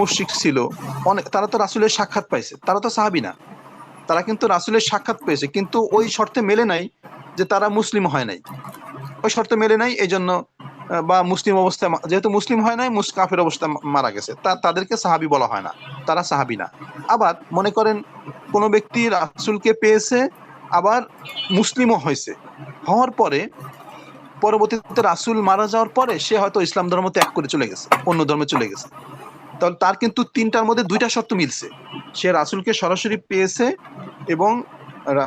মুশরিক ছিল, অনেক তারা তো রাসূলের সাক্ষাৎ পাইছে, তারা তো সাহাবী না, তারা কিন্তু রাসূলের সাক্ষাৎ পেয়েছে, কিন্তু ওই শর্তে মেলে নাই যে তারা মুসলিম হয় নাই, ওই শর্তে মেলে নাই, এই জন্য বা মুসলিম অবস্থায় যেহেতু মুসলিম হয় নাই, কাফের অবস্থায় মারা গেছে, তাদেরকে সাহাবী বলা হয় না, তারা সাহাবী না। আবার মনে করেন কোন ব্যক্তি রাসূলকে পেয়েছে, আবার মুসলিমও হয়েছে, হওয়ার পরে পরবর্তীতে রাসূল মারা যাওয়ার পরে সে হয়তো ইসলাম ধর্ম ত্যাগ করে চলে গেছে, অন্য ধর্মে চলে গেছে, তাহলে তার কিন্তু তিনটার মধ্যে দুইটা শর্ত মিলছে, সে রাসূলকে সরাসরি পেয়েছে এবং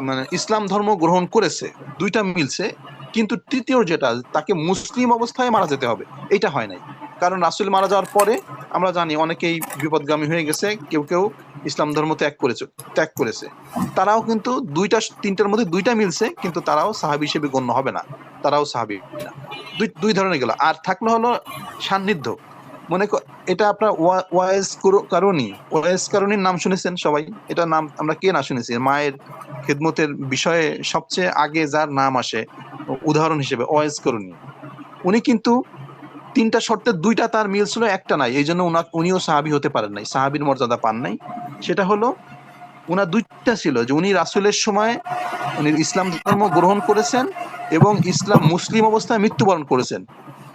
মানে ইসলাম ধর্ম গ্রহণ করেছে, দুইটা মিলছে, কিন্তু তৃতীয় যেটা, তাকে মুসলিম অবস্থায় মারা যেতে হবে, এটা হয় নাই। কারণ রাসূল মারা যাওয়ার পরে আমরা জানি অনেকেই বিপদগামী হয়ে গেছে, কেউ কেউ ইসলাম ধর্ম ত্যাগ করেছে, তারাও কিন্তু তিনটার মধ্যে দুইটা মিলছে, কিন্তু তারাও সাহাবী হিসেবে গণ্য হবে না, তারাও সাহাবী না। দুই ধরনের গেল। আর থাকলো হলো সান্নিধ্য, মনে এটা আপনার ওয়াইস কারণীর নাম শুনেছেন সবাই, এটা নাম আমরা কে না শুনেছি, মায়ের খেদমতের বিষয়ে সবচেয়ে আগে যার নাম আসে উদাহরণ হিসেবে ওয়াইস করণী, উনি কিন্তু তিনটা শর্তের দুইটা তার মিল ছিল, একটা নাই, এই জন্য উনিও সাহাবী হতে পারেন নাই, সাহাবীর মর্যাদা পান নাই। সেটা হলো উনার দুইটা ছিল, যে উনি রাসূলের সময় উনি ইসলাম ধর্ম গ্রহণ করেছেন এবং মুসলিম অবস্থায় মৃত্যুবরণ করেছেন,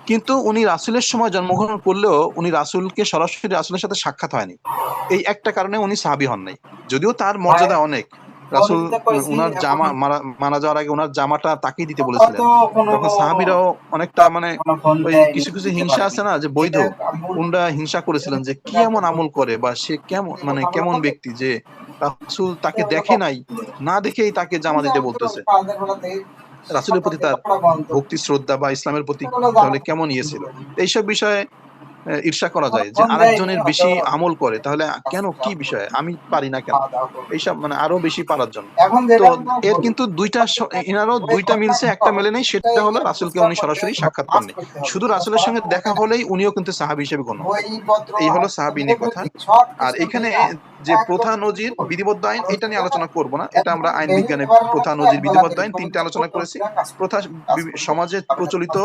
কিন্তু উনি রাসূলের সময় জন্মগ্রহণ করলেও উনি রাসূলকে সরাসরি রাসূলের সাথে সাক্ষাৎ হয়নি, এই একটা কারণে উনি সাহাবী হন নাই, যদিও তার মর্যাদা অনেক। রাসূল উনার জামা মারা যাওয়ার আগে উনার জামাটা তাকেই দিতে বলেছিলেন, তখন সাহাবীরাও অনেকটা মানে ওই কিছু কিছু হিংসা আছে না, যে বৈধ, উনরা হিংসা করেছিলেন যে কি এমন আমল করে, বা সে কেমন ব্যক্তি যে রাসূল তাকে দেখে নাই, না দেখেই তাকে জামা দিতে বলতেছে, রাসূলের প্রতি তার ভক্তি শ্রদ্ধা বা ইসলামের প্রতি তাহলে কেমন ছিল। এইসব বিষয়ে ঈর্ষা করা যায়, যে আরেকজনের বেশি আমল করে, তাহলে কেন, কি বিষয়ে আমি পারি না কেন, এইসব মানে আরো বেশি পারার জন্য। তো এর কিন্তু এনারও দুইটা মিলছে, একটা মেলে নেই, সেটা হলো রাসূলকে উনি সরাসরি সাক্ষাৎ পাননি, শুধু রাসূলের সঙ্গে দেখা হলেই উনিও কিন্তু সাহাবী হিসেবে গণ্য হয়। এই হলো সাহাবী নিয়ে কথা। আর এখানে যে প্রথা নজির বিধিবদ্ধ আইন, এটা নিয়ে আলোচনা করব না, এটা আমরা আইন বিজ্ঞানে প্রথা নজির বিধিবদ্ধ আইন তিনটা আলোচনা করেছি। প্রথা সমাজে প্রচলিত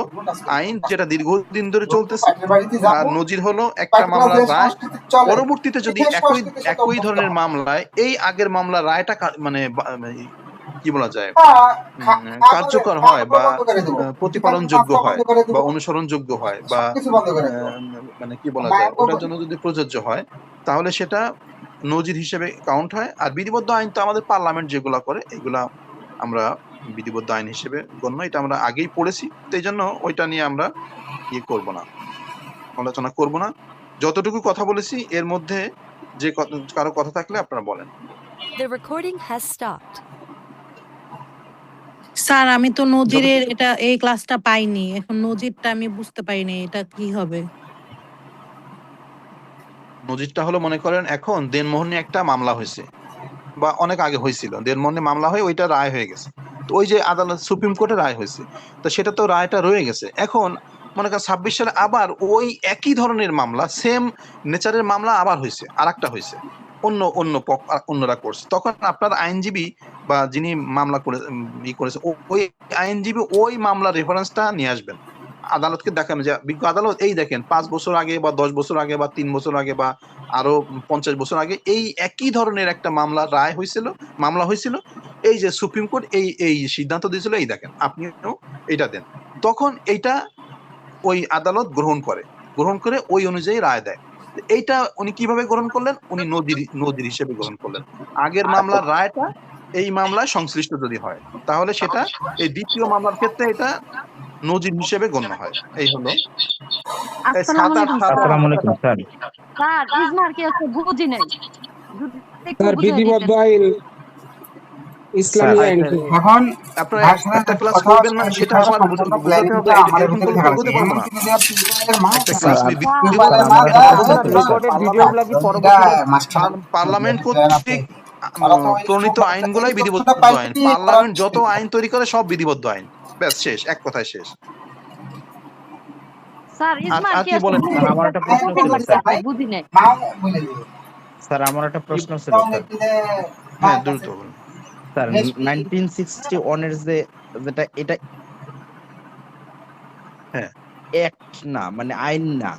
আইন, যেটা দীর্ঘদিন ধরে চলতেছে, আর নজির হলো একটা মামলার রায়, পরবর্তীতে যদি একই ধরনের মামলায় এই আগের মামলার রায়টা মানে কি বলা যায়, কার্যকর হয় বা প্রতিপালনযোগ্য হয় বা অনুসরণযোগ্য হয় বা মানে কি বলা যায়, ওটার জন্য যদি প্রযোজ্য হয়, তাহলে সেটা নজির হিসেবে কাউন্ট হয়। আর বিধিবদ্ধ আইন তো আমাদের পার্লামেন্ট যেগুলা করে, এগুলা আমরা বিধিবদ্ধ আইন হিসেবে গণ্য, এটা আমরা আগেই পড়েছি, তো এই জন্য ওইটা নিয়ে আমরা করব না, আলোচনা করব না। যতটুকু কথা বলেছি এর মধ্যে যে কারো কথা থাকলে আপনারা বলেন। The recording has stopped. Sir আমি তো নজিরের এই ক্লাসটা পাইনি, এখন নজিরটা আমি বুঝতে পারিনি, এটা কি হবে? নজিরটা হলো, মনে করেন এখন দেনমোহর নিয়ে একটা মামলা হয়েছে, বা অনেক আগে হয়েছিল, দেনমোহর নিয়ে মামলা হয়ে ওইটা রায় হয়ে গেছে, তো ওই যে আদালত সুপ্রিম কোর্টে রায় হয়েছে, তো সেটা তো রায়টা রয়ে গেছে। এখন মনে করেন 26 সালে আবার ওই একই ধরনের মামলা, সেম নেচারের মামলা আবার হয়েছে, আরেকটা হয়েছে, অন্যরা করছে, তখন আপনার আইনজীবী বা যিনি মামলা করেছে ওই আইনজীবী ওই মামলার রেফারেন্সটা নিয়ে আসবেন, আদালতকে দেখানো যে বিজ্ঞ আদালত এই দেখেন 5 বছর আগে বা 10 বছর আগে বা 3 বছর আগে বা আরো 50 বছর আগে এই একই ধরনের একটা মামলা হয়েছিল, এই যে সুপ্রিম কোর্ট এই সিদ্ধান্ত দিয়েছিল, এই দেখেন আপনিও এটা দেন, তখন এইটা ওই আদালত গ্রহণ করে ওই অনুযায়ী রায় দেয়। এইটা উনি কিভাবে গ্রহণ করলেন, উনি নজির হিসেবে গ্রহণ করলেন, আগের মামলার রায়টা এই মামলায় সংশ্লিষ্ট যদি হয়, তাহলে সেটা এই দ্বিতীয় মামলার ক্ষেত্রে এটা নজির হিসেবে গণ্য হয়। এই হলো। আসসালামু আলাইকুম স্যার। স্যার ইজমার কি আছে বুঝি নাই, স্যার বিধিবদ্ধ আইন ইসলামী আইন, এখন আপনারা একটা ক্লাস করবেন না, সেটা আমার বোঝাতে হবে, এরকম করে করতে পারবো না। একটা ক্লাস পার্লামেন্ট কর্তৃক প্রণীত আইনগুলাই বিধিবদ্ধ আইন, পার্লামেন্ট যত আইন তৈরি করে সব বিধিবদ্ধ আইন, ব্যাস শেষ, এক কথায় শেষ। স্যার ইজমার কি আছে, আমার একটা প্রশ্ন ছিল স্যার, বুঝি নাই স্যার আমার একটা প্রশ্ন ছিল স্যার। হ্যাঁ দ্রুত বলুন স্যার 1961 এর যেটা এটা হ্যাঁ অ্যাক্ট না, মানে আইন না,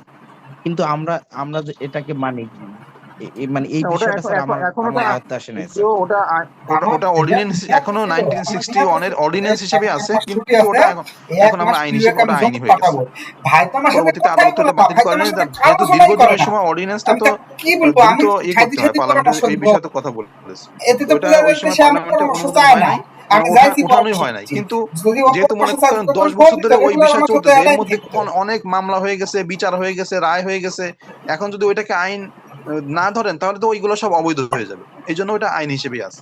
কিন্তু আমরা আমরা যে এটাকে মানি মানে এই ওটা বিষয়টা স্যার আমার এখন আমার ওটা আয়ত্তে আসে নাই তো স্যার। ওটা অর্ডিন্যান্স এখনো 1961 এর অর্ডিন্যান্স হিসেবে আছে, কিন্তু ওটা এখন আমরা আইন হিসেবে ওটা আইনি হয়ে গেছে। পরবর্তীতে আদালত তো এটা বাতিল করে নাই, যেহেতু দীর্ঘদিনের সময় অর্ডিন্যান্সটা তো দ্রুত করতে হয়, পার্লামেন্টের এই বিষয়ে তো কথা বলেছে। ওটা ওই সময় পার্লামেন্টে অনুমোদন হয় নাই, উঠানোই হয় নাই। কিন্তু যেহেতু মনে করেন 10 বছর ধরে ওই বিষয় চলতেছে, এর মধ্যে অনেক মামলা হয়ে গেছে, বিচার হয়ে গেছে, রায় হয়ে গেছে, এখন যদি ওইটাকে আইন না ধরেন তাহলে তো ওইগুলো সব অবৈধ হয়ে যাবে। এই জন্য ওটা আইন হিসেবেই আছে।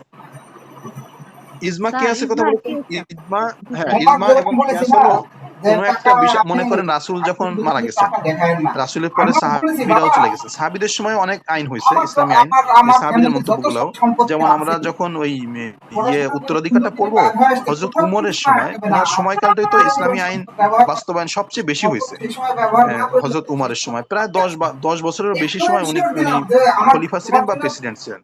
ইজমা কিয়াসের কথা বলেছেন। ইজমা, হ্যাঁ, ইজমা এবং কিয়াস হলো কোন একটা বিষয়, মনে করেন রাসূল যখন মারা গেছেন, রাসূলের পরে সাহাবীরাও চলে গেছে, সাহাবীদের সময় অনেক আইন হয়েছে, ইসলামী আইন, এই সাহাবীদের মন্তব্যগুলো। যেমন আমরা যখন ওই উত্তরাধিকারটা পড়বো, হযরত উমরের সময়, ওনার সময়কালটাই তো ইসলামী আইন বাস্তবায়ন সবচেয়ে বেশি হয়েছে। হযরত উমরের সময় প্রায় 10 বছরেরও বেশি সময় উনি খলিফা ছিলেন বা প্রেসিডেন্ট ছিলেন।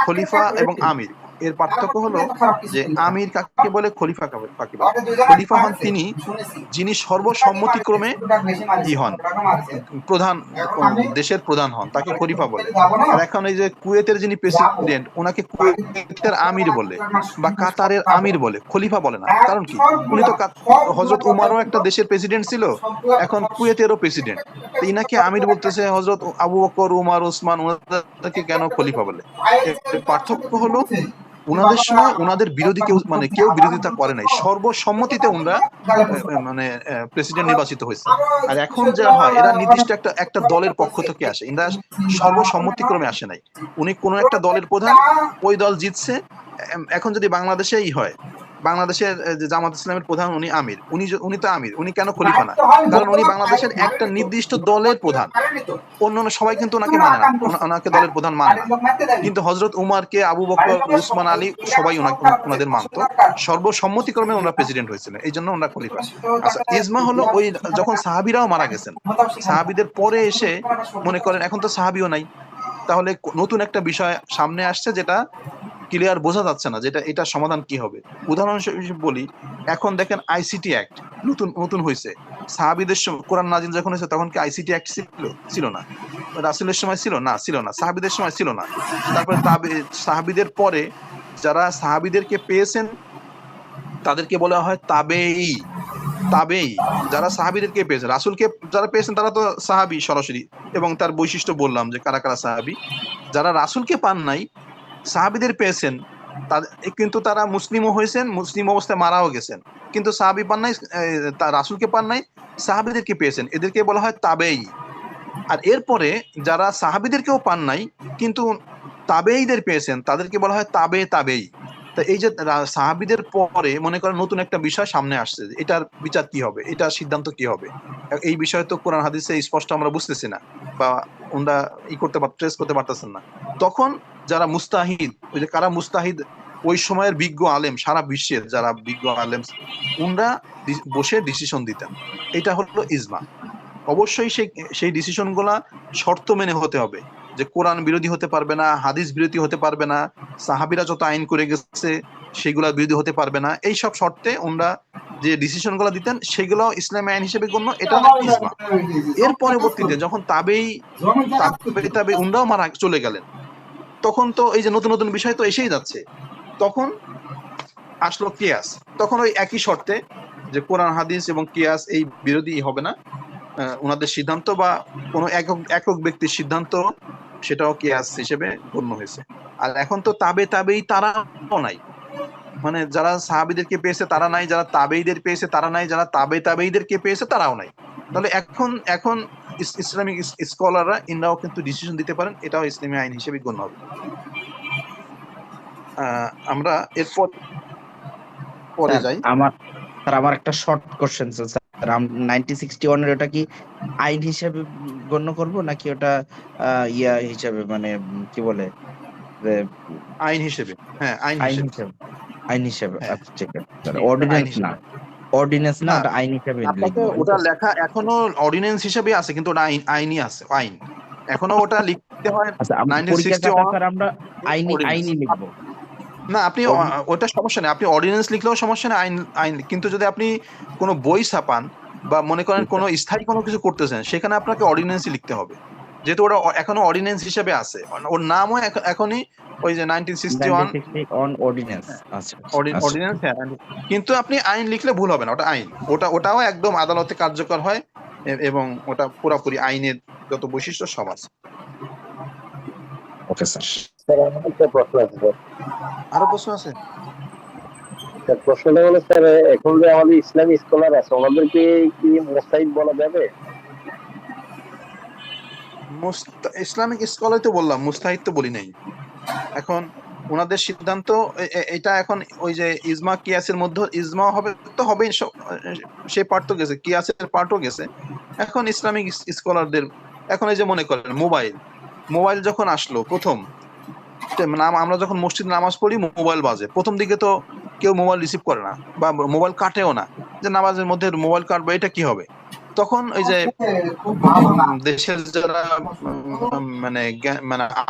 খলিফা এবং আমির এর পার্থক্য হলো যে আমির কাকে বলে, খলিফা কাকে বলে। খলিফা হন তিনি যিনি সর্বসম্মতিক্রমে হন, প্রধান, দেশের প্রধান হন, তাকে খলিফা বলে। আর এখন এই যে কুয়েতের যিনি প্রেসিডেন্ট, ওনাকে কুয়েতের আমির বলে বা কাতারের আমির বলে, খলিফা বলে না। কারণ কি, উনি তো হযরত উমারও একটা দেশের প্রেসিডেন্ট ছিল, এখন কুয়েতেরও প্রেসিডেন্ট, ইনাকে আমির বলতেছে। হযরত আবু বকর, উমার, ওসমান, ওনাদেরকে কেন খলিফা বলে? এর পার্থক্য হলো উনাদের সময় উনাদের বিরোধী কেউ বিরোধিতা করে নাই, সর্বসম্মতিতে উনরা প্রেসিডেন্ট নির্বাচিত হয়েছে। আর এখন যা হয়, এরা নির্দিষ্ট একটা দলের পক্ষ থেকে আসে, এরা সর্বসম্মতিক্রমে আসে নাই। উনি কোন একটা দলের প্রধান, ওই দল জিতছে। এখন যদি বাংলাদেশেই হয়, বাংলাদেশের যে জামাত ইসলামের প্রধান উনি আমির, উনি তো আমির, উনি কেন খলিফা না? কারণ উনি বাংলাদেশের একটা নির্দিষ্ট দলের প্রধান, অন্যান্য সবাই কিন্তু ওনাকে মানে না, ওনাকে দলের প্রধান মানে না। কিন্তু হযরত উমারকে, আবু বকর, উসমান, আলী সবাই ওনাদের মানত, সর্বসম্মতিক্রমে ওনারা প্রেসিডেন্ট হয়েছিলেন, এই জন্য ওনারা খলিফা। আচ্ছা, ইজমা হলো ওই যখন সাহাবীরাও মারা গেছেন, সাহাবীদের পরে এসে মনে করেন এখন তো সাহাবীও নাই, তাহলে নতুন একটা বিষয় সামনে আসছে যেটা ক্লিয়ার বোঝা যাচ্ছে না, যেটা এটা সমাধান কি হবে। উদাহরণ হিসেবে বলি, এখন দেখেন আইসিটি অ্যাক্ট নতুন হয়েছে। সাহাবীদের সময় কোরআন নাজিল যখন হয়েছে তখন কি আইসিটি অ্যাক্ট ছিল না? রাসূলের সময় ছিল না? সাহাবীদের সময় ছিল না। তারপরে সাহাবীদের পরে যারা সাহাবীদেরকে পেয়েছেন তাদেরকে বলা হয় তাবেই। যারা সাহাবীদেরকে পেয়েছেন, রাসূলকে যারা পেয়েছেন তারা তো সাহাবী সরাসরি, এবং তার বৈশিষ্ট্য বললাম যে কারা কারা সাহাবী। যারা রাসূলকে পান নাই, সাহাবীদের পেয়েছেন, কিন্তু তারা মুসলিমও হয়েছেন, মুসলিম অবস্থায় মারাও গেছেন, কিন্তু সাহাবী পান নাই, রাসূলকে পান নাই, সাহাবীদেরকে পেয়েছেন, এদেরকে বলা হয় তাবেই। আর এরপরে যারা সাহাবীদেরকেও পান নাই কিন্তু তাবেঈদের পেয়েছেন, তাদেরকে বলা হয় তাবেই। তা এই যে সাহাবীদের পরে মনে করেন নতুন একটা বিষয় সামনে আসছে, এটার বিচার কি হবে, এটার সিদ্ধান্ত কি হবে, এই বিষয়ে তো কোরআন হাদিসে স্পষ্ট আমরা বুঝতেছি না, বা ওনারা ট্রেস করতে পারতেছেন না। তখন যারা মুস্তাহিদ, ওই যে কারা মুস্তাহিদ, ওই সময়ের বিজ্ঞ আলেম, সারা বিশ্বের যারা বিজ্ঞ আলেম, ওনারা বসে ডিসিশন দিতেন। এটা হলো ইজমা। অবশ্যই সেই ডিসিশন গুলা শর্ত মেনে হতে হবে, যে কোরআন বিরোধী হতে পারবে না, হাদিস বিরোধী হতে পারবে না, সাহাবীরা যত আইন করে গেছে সেগুলা বিরোধী হতে পারবে না। এই সব শর্তে ওনারা যে ডিসিশন গুলা দিতেন সেগুলো ইসলামী আইন হিসেবে গণ্য, এটা ইজমা। এর পরবর্তীতে যখন তাবেই ওনারাও মারা চলে গেলেন, তখন তো এই যে নতুন নতুন বিষয় তো এসেই যাচ্ছে, তখন আসলো কিয়াস। তখন ওই একই শর্তে যে কোরআন হাদিস এবং কিয়াস এই বিরোধী হবে না, ওনাদের সিদ্ধান্ত বা কোনো একক ব্যক্তির সিদ্ধান্ত, সেটাও কিয়াস হিসেবে গণ্য হয়েছে। আর এখন তো তাবেই তারাও নাই, মানে যারা সাহাবীদেরকে পেয়েছে তারা নাই, যারা তাবেঈদের পেয়েছে তারা নাই, যারা তাবেঈদেরকে পেয়েছে তারাও নাই। তাহলে এখন ইসলামিক স্কলাররা ইনরাও কিন্তু ডিসিশন দিতে পারেন, এটাও ইসলামী আইন হিসেবে গণ্য হবে। আমরা এরপর পরে যাই। আমার একটা শর্ট কোশ্চেন স্যার, 1961 এর ওটা কি আইন হিসেবে গণ্য করব নাকি ওটা ইয়া হিসেবে, মানে কি বলে, আইন হিসেবে? হ্যাঁ, আইন হিসেবে। আচ্ছা ঠিক আছে, অর্ডিন্যান্স না, ওটা আইন হিসেবে লিখবো। ওটা লেখা এখনো অর্ডিন্যান্স হিসেবে আছে, কিন্তু ওটা আইনই আছে, আইন এখনো ওটা লিখতে হয়। আচ্ছা, আমরা আইনি লিখবো না, আপনি ওটা সমস্যা নেই, আপনি অর্ডিন্যান্স লিখলেও সমস্যা নেই, আইন। কিন্তু যদি আপনি কোনো বই ছাপান বা মনে করেন কোনো স্থায়ী কোনো কিছু করতেছেন, সেখানে আপনাকে অর্ডিন্যান্সই লিখতে হবে, যেহেতু ওটা এখনো অর্ডিন্যান্স হিসেবে আছে। ওর নামও এখনই ওই যে 1961 অন অর্ডিন্যান্স। আচ্ছা অর্ডিন্যান্স, হ্যাঁ। কিন্তু আপনি আইন লিখলে ভুল হবে না, ওটা আইন, ওটাও একদম আদালতে কার্যকর হয় এবং ওটা পুরোপুরি আইনের যত বৈশিষ্ট্য সব আছে। Okay sir. স্যার আমার একটা প্রশ্ন আছে স্যার। আরো প্রশ্ন আছে? স্যার প্রশ্নটা হলো স্যার, এখন যে আমাদের ইসলামী স্কলার আছে ওনাদেরকে কি মুস্তাহিদ বলা যাবে? ইসলামিক স্কলার তো বললাম, মুস্তাহিদ তো বলি নাই। এখন ওনাদের সিদ্ধান্ত এটা এখন ওই যে ইজমা কিয়াসের মধ্যে ইজমা হবে তো হবে, সেই পার্ট তো গেছে, কিয়াসের পার্টও গেছে। এখন ইসলামিক স্কলারদের এখন এই যে মনে করেন মোবাইল যখন আসলো প্রথম, আমরা যখন মসজিদে নামাজ পড়ি মোবাইল বাজে, প্রথম দিকে তো কেউ মোবাইল রিসিভ করে না বা মোবাইল কাটেও না, যে নামাজের মধ্যে মোবাইল কাটবে এটা কি হবে। তখন ওই যে দেশের যারা মানে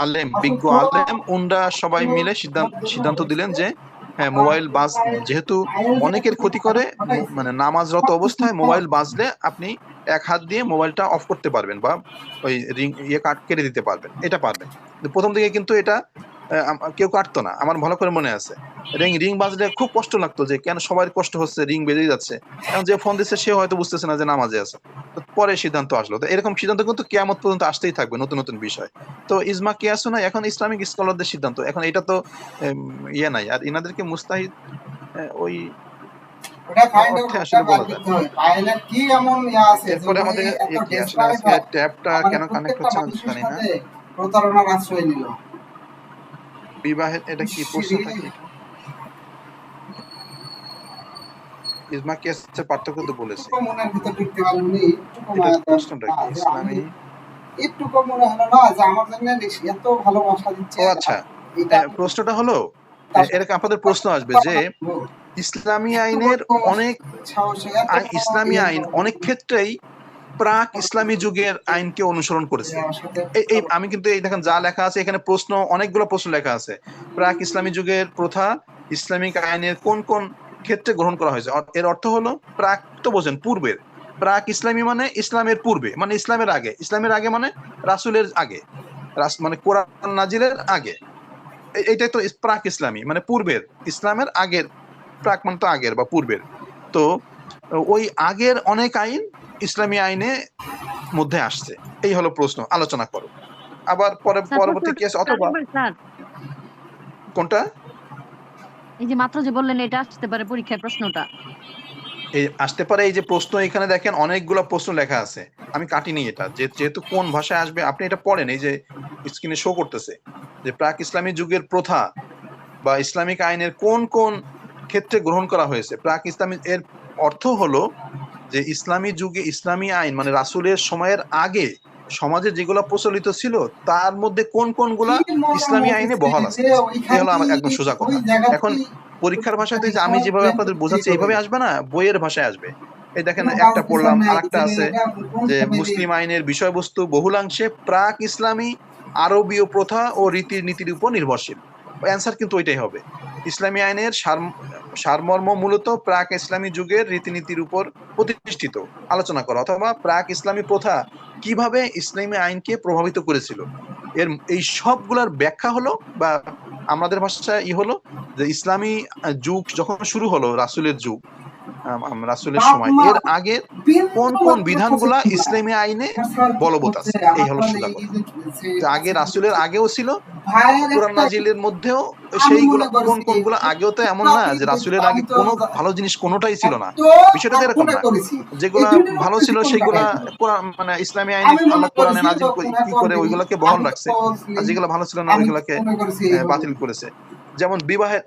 আলেম, বিজ্ঞ আলেম, ওনরা সবাই মিলে সিদ্ধান্ত দিলেন যে হ্যাঁ, মোবাইল বাজ যেহেতু অনেকের ক্ষতি করে, মানে নামাজরত অবস্থায় মোবাইল বাজলে আপনি এক হাত দিয়ে মোবাইলটা অফ করতে পারবেন বা ওই রিং কেটে দিতে পারবেন, এটা পারবেন। প্রথম দিকে কিন্তু এটা কেউ কাটতো না, আমার ভালো করে মনে আছে। রিং বাজলে খুব কষ্ট লাগতো, যে কেন সবার কষ্ট হচ্ছে, রিং বেজে যাচ্ছে। এখন যে ফোন দিচ্ছে সে হয়তো বুঝতেছে না যে নামাজে আছে। তো পরে সিদ্ধান্ত আসলো। তো এরকম সিদ্ধান্ত কিন্তু কিয়ামত পর্যন্ত আসতেই থাকবে, নতুন নতুন বিষয়। তো ইজমা কিয়াসও নাই, এখন ইসলামিক স্কলারদের সিদ্ধান্ত। এখন এটা তো ইয়ে নাই, আর ইনাদেরকে মুস্তাহিদ ওই অর্থে আসলে বলা যায়। এরপরে আমাদের কি আসলে আজকে ট্যাবটা কেন কানেক্ট হচ্ছে না জানি না। প্রতারণার আশ্রয় নিল। বিবাহের এটা কি প্রশ্নটা কি? ইজমা কিয়াসের পার্থক্য তো বলেছি। মনের ভিতর ঢুকতে পারলনি, প্রশ্নটা কি ইসলামী একটু কম মনে হলো না যে আমার জন্য এত ভালোবাসা দিচ্ছে। ও আচ্ছা, প্রশ্নটা হলো এরকম আপনাদের প্রশ্ন আসবে যে ইসলামী আইনের ইসলামী আইন অনেক ক্ষেত্রেই প্রাক ইসলামী যুগের আইনকে অনুসরণ করেছে। এই আমি কিন্তু এই দেখেন যা লেখা আছে এখানে প্রশ্ন, অনেকগুলো প্রশ্ন লেখা আছে। প্রাক ইসলামী যুগের প্রথা ইসলামিক আইনের কোন কোন ক্ষেত্রে গ্রহণ করা হয়েছে। এর অর্থ হলো প্রাক তো বোঝেন পূর্বের, প্রাক ইসলামী মানে ইসলামের পূর্বে, মানে ইসলামের আগে। ইসলামের আগে মানে রাসূলের আগে, মানে কোরআন নাজিলের আগে। এইটাই তো প্রাক ইসলামী, মানে পূর্বের, ইসলামের আগের। প্রাক মানে তো আগের বা পূর্বের। তো ওই আগের অনেক আইন ইসলামী আইনে মধ্যে আসছে। এই হলো প্রশ্ন, আলোচনা করো। আবার পরবর্তী কেস অথবা কোনটা এই যে মাত্র যে বললেন এটা আসতে পারে পরীক্ষায় প্রশ্নটা, এই আসতে পারে। এই যে প্রশ্ন এখানে দেখেন অনেকগুলো প্রশ্ন লেখা আছে, আমি কাটিনি এটা, যেহেতু কোন ভাষায় আসবে আপনি এটা পড়েন। এই যে স্ক্রিনে শো করতেছে যে প্রাক ইসলামী যুগের প্রথা বা ইসলামিক আইনের কোন কোন ক্ষেত্রে গ্রহণ করা হয়েছে। প্রাক ইসলামী এর অর্থ হলো যে ইসলামী যুগে ইসলামী আইন মানে রাসূলের সময়ের আগে সমাজে যেগুলো প্রচলিত ছিল তার মধ্যে কোন কোনগুলা ইসলামী আইনে বহাল আছে। এই হলো আমার একদম সোজা কথা। এখন পরীক্ষার ভাষাতে যে আমি যেভাবে আপনাদের বোঝাচ্ছি এইভাবে আসবে না, বইয়ের ভাষায় আসবে। এই দেখেন একটা পড়লাম, আরেকটা আছে যে মুসলিম আইনের বিষয়বস্তু বহুলাংশে প্রাক ইসলামী আরবীয় প্রথা ও রীতিনীতির উপর নির্ভরশীল। অ্যান্সার কিন্তু ওইটাই হবে। ইসলামী আইনের সারমর্ম মূলত প্রাক ইসলামী যুগের রীতিনীতির উপর প্রতিষ্ঠিত, আলোচনা করা। অথবা প্রাক ইসলামী প্রথা কিভাবে ইসলামী আইনকে প্রভাবিত করেছিল, এর এই সবগুলার ব্যাখ্যা হলো, বা আমাদের ভাষায় হলো যে ইসলামী যুগ যখন শুরু হলো, রাসূলের যুগ, রাসূলের সময়, এর আগে কোন কোন বিধানগুলা ইসলামী আইনে বলবৎ আছে। এই হলো সোজা কথা। আগে রাসূলের আগেও ছিল, কোরআন নাজিলের মধ্যেও সেইগুলো কোন কোনগুলো আগেও তো এমন না যে রাসূলের আগে কোনো ভালো জিনিস কোনোটাই ছিল না। বিষয়টা তো এরকম না, যেগুলা ভালো ছিল সেইগুলা কোরআন মানে ইসলামী আইনে আল্লাহ কোরআনে নাজিল কি করে ওইগুলোকে বহাল রাখছে, আর যেগুলো ভালো ছিল না ওইগুলোকে বাতিল করেছে। যেমন বিবাহের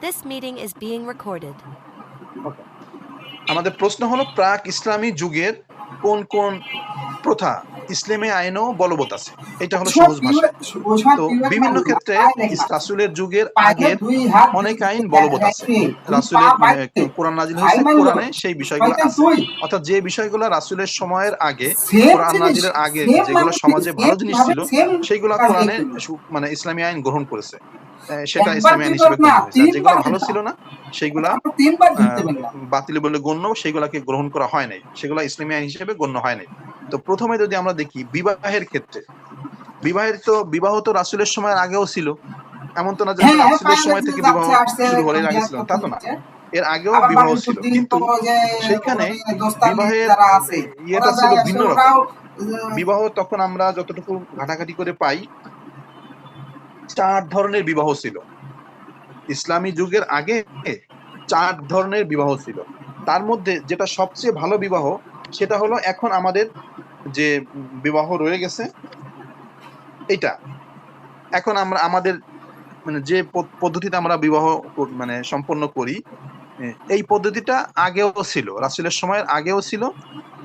This meeting is being recorded. আমাদের প্রশ্ন হলো প্রাক ইসলামী যুগের কোন কোন প্রথা ইসলামী আইনও বলবৎ আছে। এটা হলো সহজ ভাষা। তো বিভিন্ন ক্ষেত্রে রাসূলের যুগের আগের অনেক আইন বলবৎ আছে। রাসূলের কোরআন নাজিল হয়েছে, কোরআনে সেই বিষয়গুলো আছে। অর্থাৎ যে বিষয়গুলো রাসূলের সময়ের আগে, কোরআন নাজিলের আগে যেগুলো সমাজে ভালো জিনিস ছিল সেইগুলো কোরআনে মানে ইসলামী আইন গ্রহণ করেছে, সেটা ইসলামী আইন হিসেবে গ্রহণ হয়েছে। যেগুলো ভালো ছিল না সেইগুলা আমরা 3 বার ধরতে পারলাম। বাতিল বলে গণ্য, সেগুলাকে গ্রহণ করা হয় নাই, সেগুলা ইসলামী আইন হিসেবে গণ্য হয় নাই। তো প্রথমে যদি আমরা দেখি বিবাহের ক্ষেত্রে, বিবাহ তো রাসূলের সময়ের আগেও ছিল, এমন তো না যে রাসূলের সময় থেকে বিবাহ শুরু হলে আগে ছিল, তা তো না, এর আগেও বিবাহ ছিল, কিন্তু সেইখানে বিবাহের ইয়েটা ছিল ভিন্ন রকম। বিবাহ তখন আমরা যতটুকু ঘাটাঘাটি করে পাই 4 ধরনের বিবাহ ছিল। ইসলামী যুগের আগে 4 ধরনের বিবাহ ছিল। তার মধ্যে যেটা সবচেয়ে ভালো বিবাহ সেটা হলো এখন আমাদের যে বিবাহ রয়ে গেছে এটা। এখন আমরা আমাদের মানে যে পদ্ধতিতে আমরা বিবাহ মানে সম্পন্ন করি, এই পদ্ধতিটা আগেও ছিল, রাসূলের সময়ের আগেও ছিল।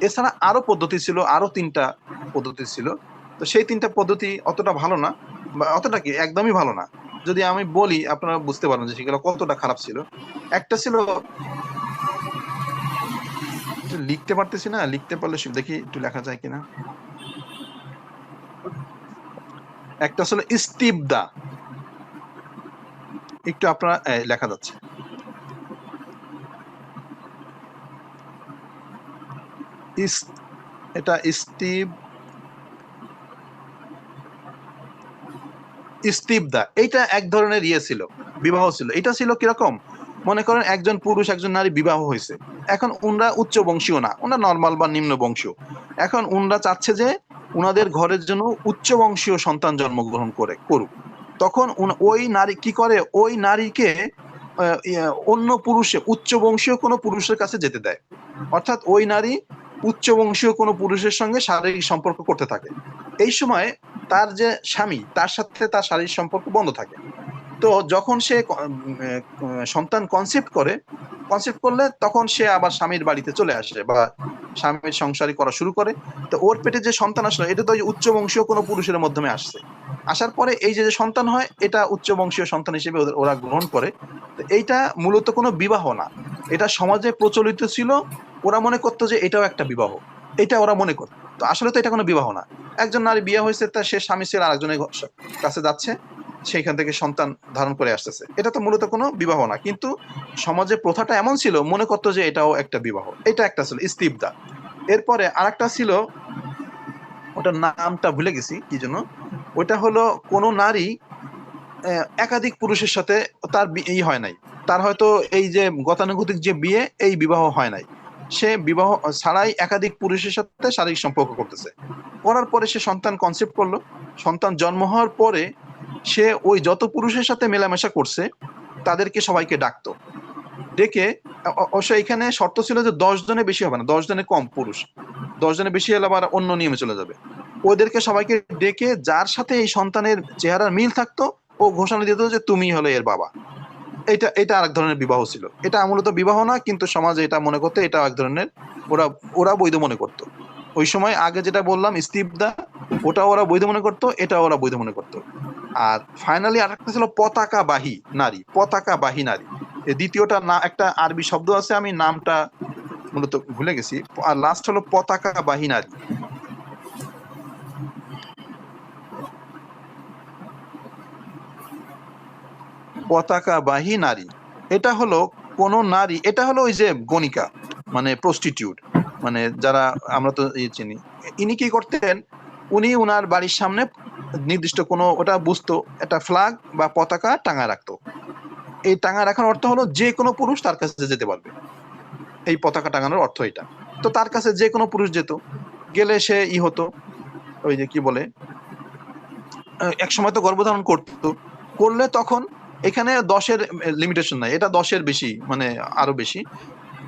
এছাড়া আরো পদ্ধতি ছিল, আরো 3টা পদ্ধতি ছিল। তো সেই 3টা পদ্ধতি অতটা ভালো না, বা অতটা কি একদমই ভালো না। যদি আমি বলি আপনারা বুঝতে পারবেন যে সেগুলো কতটা খারাপ ছিল। একটা ছিল, লিখতে পারতেছি না, লিখতে পারলে দেখি একটু লেখা যায় কিনা। একটা ছিল ইস্তিবদা, একটু আপনারা লেখা যাচ্ছে, এটা ইস্তিবদা, এইটা এক ধরনের ছিল, বিবাহ ছিল। এটা ছিল কিরকম, মনে করেন একজন পুরুষ একজন নারী বিবাহ হয়েছে, এখন উনরা উচ্চ বংশীয় না, ওনারা নর্মাল বা নিম্ন বংশীয়। এখন উনরা চাচ্ছে যে উনাদের ঘরের জন্য উচ্চ বংশীয় সন্তান জন্মগ্রহণ করুক। তখন ওই নারী কি করে, ওই নারীকে অন্য পুরুষে উচ্চ বংশীয় কোনো পুরুষের কাছে যেতে দেয়, অর্থাৎ ওই নারী উচ্চ বংশীয় কোনো পুরুষের সঙ্গে শারীরিক সম্পর্ক করতে থাকে। এই সময় তার যে স্বামী, তার সাথে তার শারীরিক সম্পর্ক বন্ধ থাকে। তো যখন সে সন্তান কনসেপ্ট করলে তখন সে আবার স্বামীর বাড়িতে চলে আসে বা স্বামীর সংসারী করা শুরু করে। তো ওর পেটে যে সন্তান আসলো এটা তো উচ্চ বংশীয় কোনো পুরুষের মাধ্যমে আসছে, আসার পরে এই যে সন্তান হয় এটা উচ্চ বংশীয় সন্তান হিসেবে ওরা গ্রহণ করে। তো এইটা মূলত কোনো বিবাহ না, এটা সমাজে প্রচলিত ছিল, ওরা মনে করতো যে এটাও একটা বিবাহ, এটা ওরা মনে করতো। তো আসলে তো এটা কোনো বিবাহ না। একজন নারী বিয়ে হয়েছে, তা সে স্বামী ছেড়ে আরেকজনের কাছে যাচ্ছে, সেইখান থেকে সন্তান ধারণ করে আসতেছে, এটা তো মূলত কোনো বিবাহ না। কিন্তু সমাজে প্রথাটা এমন ছিল, মনে করতো যে এটাও একটা বিবাহ। এটা একটা ছিল ইস্তিবদা। এরপরে আরেকটা ছিল, ওটার নামটা ভুলে গেছি কি জন্য, ওটা হলো কোনো নারী একাধিক পুরুষের সাথে তার হয় নাই, তার হয়তো এই যে গতানুগতিক যে বিয়ে, এই বিবাহ হয় নাই, সে বিবাহ ছাড়াই একাধিক পুরুষের সাথে শারীরিক সম্পর্ক করতেছে। করার পরে সে সন্তান কনসেপ্ট করলো, সন্তান জন্ম হওয়ার পরে সে ওই যত পুরুষের সাথে মেলামেশা করছে তাদেরকে সবাইকে ডাকতো, ডেকে, অবশ্য এখানে শর্ত ছিল যে 10 জনের বেশি হবে না, 10 জনের কম পুরুষ, 10 জনের বেশি হলে আবার অন্য নিয়মে চলে যাবে। ওদেরকে সবাইকে ডেকে যার সাথে এই সন্তানের চেহারার মিল থাকতো ও ঘোষণা দিত যে তুমি হলো এর বাবা। এটা আরেক ধরনের বিবাহ ছিল। এটা মূলত বিবাহ না, কিন্তু সমাজে এটা মনে করতো এটা এক ধরনের, ওরা বৈধ মনে করতো। ওই সময় আগে যেটা বললাম ইস্তিবদা, ওটা ওরা বৈধ মনে করতো, এটা ওরা বৈধ মনে করতো। আর ফাইনালি আরেকটা ছিল পতাকাবাহী নারী, পতাকাবাহী নারী। দ্বিতীয়টা না, একটা আরবি শব্দ আছে, আমি নামটা মূলত ভুলে গেছি। আর লাস্ট হলো পতাকাবাহী নারী। পতাকাবাহী নারী এটা হলো কোন নারী, এটা হলো ওই যে গণিকা, মানে প্রস্টিটিউট, মানে যারা আমরা তো চিনি। ইনি কি করতেন, উনি উনার বাড়ির সামনে নির্দিষ্ট কোনো, ওটা বুঝতো, একটা ফ্ল্যাগ বা পতাকা টাঙায় রাখতো। এই টাঙায় রাখার অর্থ হলো যে কোনো পুরুষ তার কাছে যেতে পারবে, এই পতাকা টাঙানোর অর্থ এটা। তো তার কাছে যে কোনো পুরুষ যেত, গেলে সে হতো ওই যে কি বলে, এক সময় তো গর্ভধারণ করলে তখন এখানে 10-এর লিমিটেশন নাই, এটা 10-এর বেশি, মানে আরো বেশি।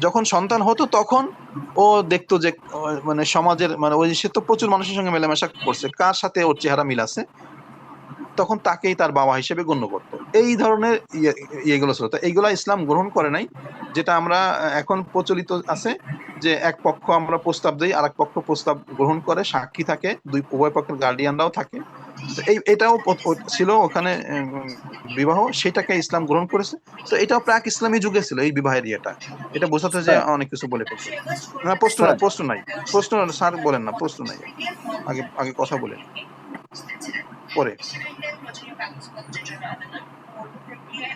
যখন সন্তান হতো তখন ও দেখতো যে মানে সমাজের, মানে ওই সে তো প্রচুর মানুষের সঙ্গে মেলামেশা করছে, কার সাথে ওর চেহারা মিল আছে, তখন তাকেই তার বাবা হিসেবে গণ্য করতো। এই ধরনের ইয়েগুলো ছিল। তো এইগুলা ইসলাম গ্রহণ করে নাই, যেটা আমরা এখন প্রচলিত আছে যে এক পক্ষ আমরা প্রস্তাব দেই, আর এক পক্ষ প্রস্তাব গ্রহণ করে, সাক্ষী থাকে, উভয় পক্ষের গার্ডিয়ানরাও থাকে। এটাও ছিল ওখানে বিবাহ, সেটাকে ইসলাম গ্রহণ করেছে। তো এটাও প্রাক ইসলামী যুগে ছিল এই বিবাহের ইয়েটা। এটা বোঝাতে যে অনেক কিছু বলে ফেলছে না। প্রশ্ন নাই স্যার বলেন না, প্রশ্ন নাই, আগে কথা বলেন পরে।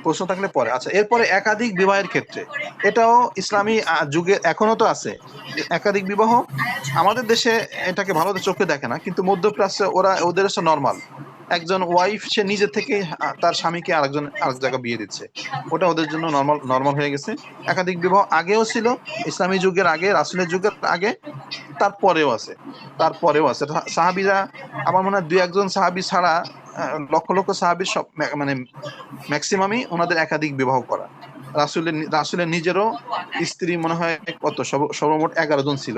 প্রশ্ন থাকলে পরে। আচ্ছা, এরপরে একাধিক বিবাহের ক্ষেত্রে, এটাও ইসলামী যুগে এখনো তো আছে একাধিক বিবাহ। আমাদের দেশে এটাকে ভালো চোখে দেখে না, কিন্তু মধ্যপ্রাচ্যে ওদের নর্মাল। একজন ওয়াইফ সে নিজে থেকে তার স্বামীকে আরেক জায়গায় বিয়ে দিচ্ছে, ওটা ওদের জন্য নর্মাল হয়ে গেছে। একাধিক বিবাহ আগেও ছিল, ইসলামী যুগের আগে, রাসূলের যুগের আগে, তারপরেও আছে। সাহাবীরা, আমার মনে হয় 2-1 জন সাহাবী ছাড়া লক্ষ লক্ষ সাহাবীর সব মানে ম্যাক্সিমামই ওনাদের একাধিক বিবাহ করা। রাসূলের নিজেরও স্ত্রী মনে হয় কত, সর্বমোট 11 জন ছিল।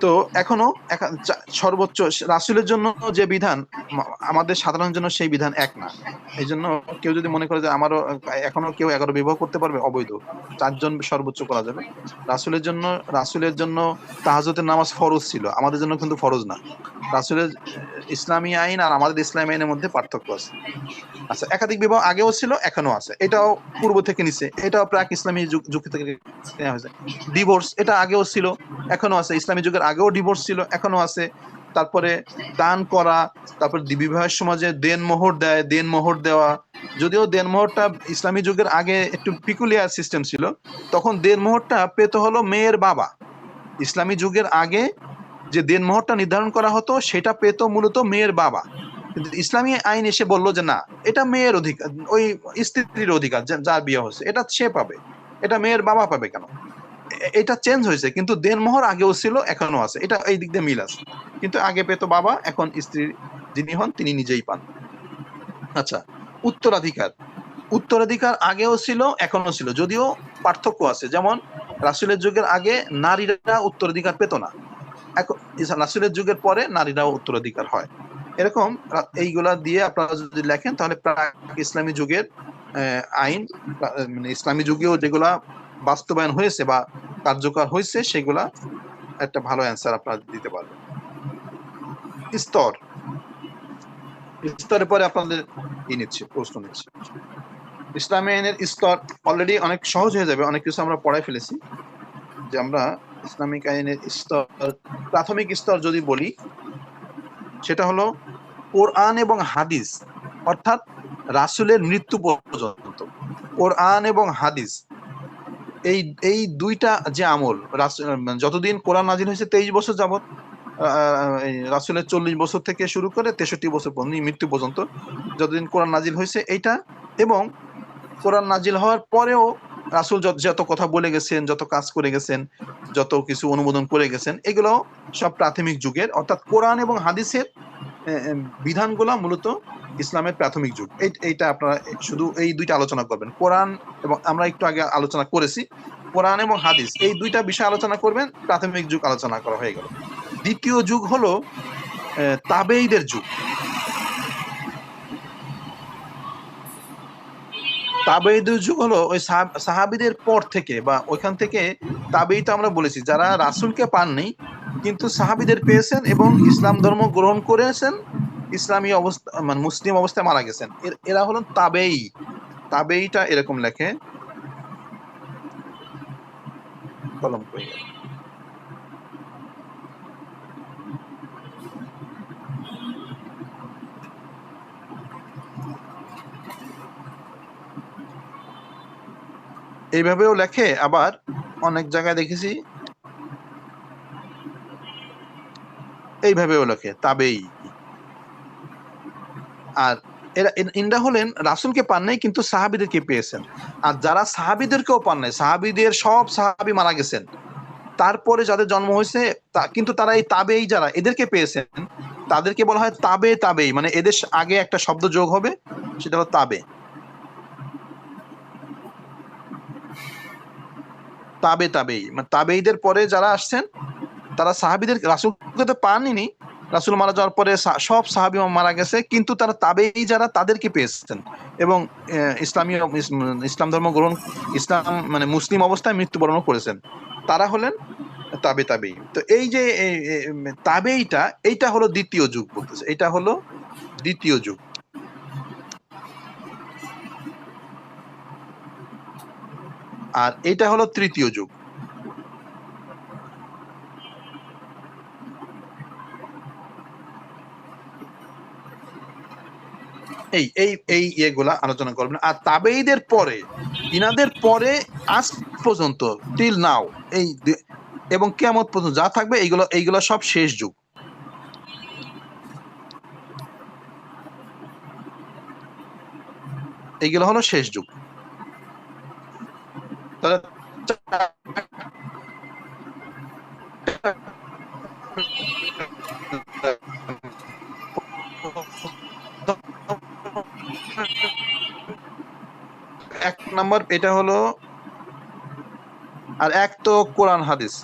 তো এখনো সর্বোচ্চ রাসূলের জন্য যে বিধান, আমাদের সাধারণের জন্য সেই বিধান এক না। এই জন্য কেউ যদি মনে করে যে আমারও এখনো কেউ 11 বিবাহ করতে পারবে, অবৈধ। 4 জন সর্বোচ্চ করা যাবে। রাসূলের জন্য তাহাজ্জুদের নামাজ ফরজ ছিল, আমাদের জন্য কিন্তু ফরজ না। রাসূলের ইসলামী আইন আর আমাদের ইসলামী আইনের মধ্যে পার্থক্য আছে। আচ্ছা, একাধিক বিবাহ আগেও ছিল, এখনো আছে। এটাও পূর্ব থেকে নিছে, এটাও প্রাক ইসলামী যুগ থেকে নেওয়া হয়েছে। ডিভোর্স, এটা আগেও ছিল, এখনো আছে। ইসলামী যুগের আগেও ডিভোর্স ছিল, এখনো আছে। তারপরে দান করা, তারপর বিবাহের সমাজে দেনমোহর দেওয়া। যদিও দেনমোহরটা ইসলামী যুগের আগে একটু পিকুলিয়ার সিস্টেম ছিল, তখন দেনমোহরটা পেতে হলো মেয়ের বাবা। ইসলামী যুগের আগে যে দেনমোহরটা নির্ধারণ করা হতো, সেটা পেত মূলত মেয়ের বাবা। কিন্তু ইসলামী আইন এসে বললো যে না, এটা মেয়ের অধিকার, ওই স্ত্রীর অধিকার, যার বিয়ে হচ্ছে এটা সে পাবে, এটা মেয়ের বাবা পাবে কেন। এটা চেঞ্জ হয়েছে, কিন্তু দেনমোহর আগেও ছিল, এখনো আছে। এটা এই দিক দিয়ে মিল আছে, কিন্তু আগে পেত বাবা, এখন স্ত্রী যিনি হন তিনি নিজেই পান। আচ্ছা, উত্তরাধিকার আগেও ছিল, এখনো ছিল, যদিও পার্থক্য আছে। যেমন রাসূলের যুগের আগে নারীরা উত্তরাধিকার পেত না, এখন রাসূলের যুগের পরে নারীরাও উত্তরাধিকার হয়। এরকম এইগুলা দিয়ে আপনারা যদি লেখেন, তাহলে প্রাক ইসলামী যুগের আইন, মানে ইসলামী যুগেও যেগুলা বাস্তবায়ন হয়েছে বা কার্যকর হয়েছে, সেগুলা একটা ভালো অ্যান্সার আপনারা দিতে পারবেন। স্তরের পরে আপনাদের প্রশ্ন নিচ্ছি। ইসলামী আইনের স্তর অলরেডি অনেক সহজ হয়ে যাবে, অনেক কিছু আমরা পড়াই ফেলেছি। যে আমরা ইসলামিক আইনের স্তর, প্রাথমিক স্তর যদি বলি, সেটা হলো কোরআন এবং হাদিস, অর্থাৎ রাসূলের মৃত্যু পর্যন্ত কোরআন এবং হাদিস, এই দুইটা যে আমল, যতদিন কোরআন নাজিল হয়েছে 23 বছর যাবত, রাসূলের 40 বছর থেকে শুরু করে 63 বছর পর্যন্ত, মৃত্যু পর্যন্ত যতদিন কোরআন নাজিল হয়েছে এইটা, এবং কোরআন নাজিল হওয়ার পরেও রাসূল যত কথা বলে গেছেন, যত কাজ করে গেছেন, যত কিছু অনুমোদন করে গেছেন, এগুলো সব প্রাথমিক যুগের। অর্থাৎ কোরআন এবং হাদিসের বিধানগুলো মূলত ইসলামের প্রাথমিক যুগ। এইটা আপনারা শুধু এই দুইটা আলোচনা করবেন, কোরআন এবং, আমরা একটু আগে আলোচনা করেছি, কোরআন এবং হাদিস, এই দুইটা বিষয় আলোচনা করবেন। প্রাথমিক যুগ আলোচনা করা হয়ে গেল। দ্বিতীয় যুগ হলো তাবেঈদের যুগ। তাবেঈদের যুগ হলো ওই সাহাবীদের পর থেকে, বা ওইখান থেকে তাবেঈ তো আমরা বলেছি যারা রাসূলকে পাননি কিন্তু সাহাবীদের পেয়েছেন এবং ইসলাম ধর্ম গ্রহণ করেছেন, ইসলামী অবস্থা মানে মুসলিম অবস্থায় মারা গেছেন, এরা হলেন তাবেঈ। তাবেঈটা এরকম লেখে, কলম কই গেল, এইভাবেও লেখে, আবার অনেক জায়গায় দেখেছি এইভাবেও লেখে তাবেঈ। আর এরা হলেন রাসূলকে পান নাই কিন্তু সাহাবীদেরকে পেয়েছেন। আর যারা সাহাবীদেরকেও পান নাই, সাহাবীদের সব সাহাবী মারা গেছেন, তারপরে যাদের জন্ম হয়েছে কিন্তু তারা এই তাবেঈ যারা এদেরকে পেয়েছেন, তাদেরকে বলা হয় তাবেঈ, মানে এদের আগে একটা শব্দ যোগ হবে, সেটা হলো তাবেঈ। মানে তাবেঈদের পরে যারা আসছেন, তারা সাহাবীদের, রাসূলকে তো পাননি, রাসূল মারা যাওয়ার পরে সব সাহাবী মারা গেছে, কিন্তু তারা তাবেঈ যারা তাদেরকে পেয়েছেন এবং ইসলাম ধর্ম গ্রহণ, ইসলাম মানে মুসলিম অবস্থায় মৃত্যুবরণ করেছেন, তারা হলেন তাবেঈ। তো এই যে তাবেঈটা, এইটা হলো দ্বিতীয় যুগ বলতেছে, এটা হলো দ্বিতীয় যুগ। আর এটা হলো তৃতীয় যুগ। এই ইয়েগুলা আলোচনা করবেন। আর তাবেঈদের পরে, ইনাদের পরে আজ পর্যন্ত টিল নাও এবং কিয়ামত পর্যন্ত যা থাকবে এইগুলো সব শেষ যুগ। এইগুলো হলো শেষ যুগ। তাহলে এক নম্বর এটা হলো, আর এক তো কোরআন হাদিস।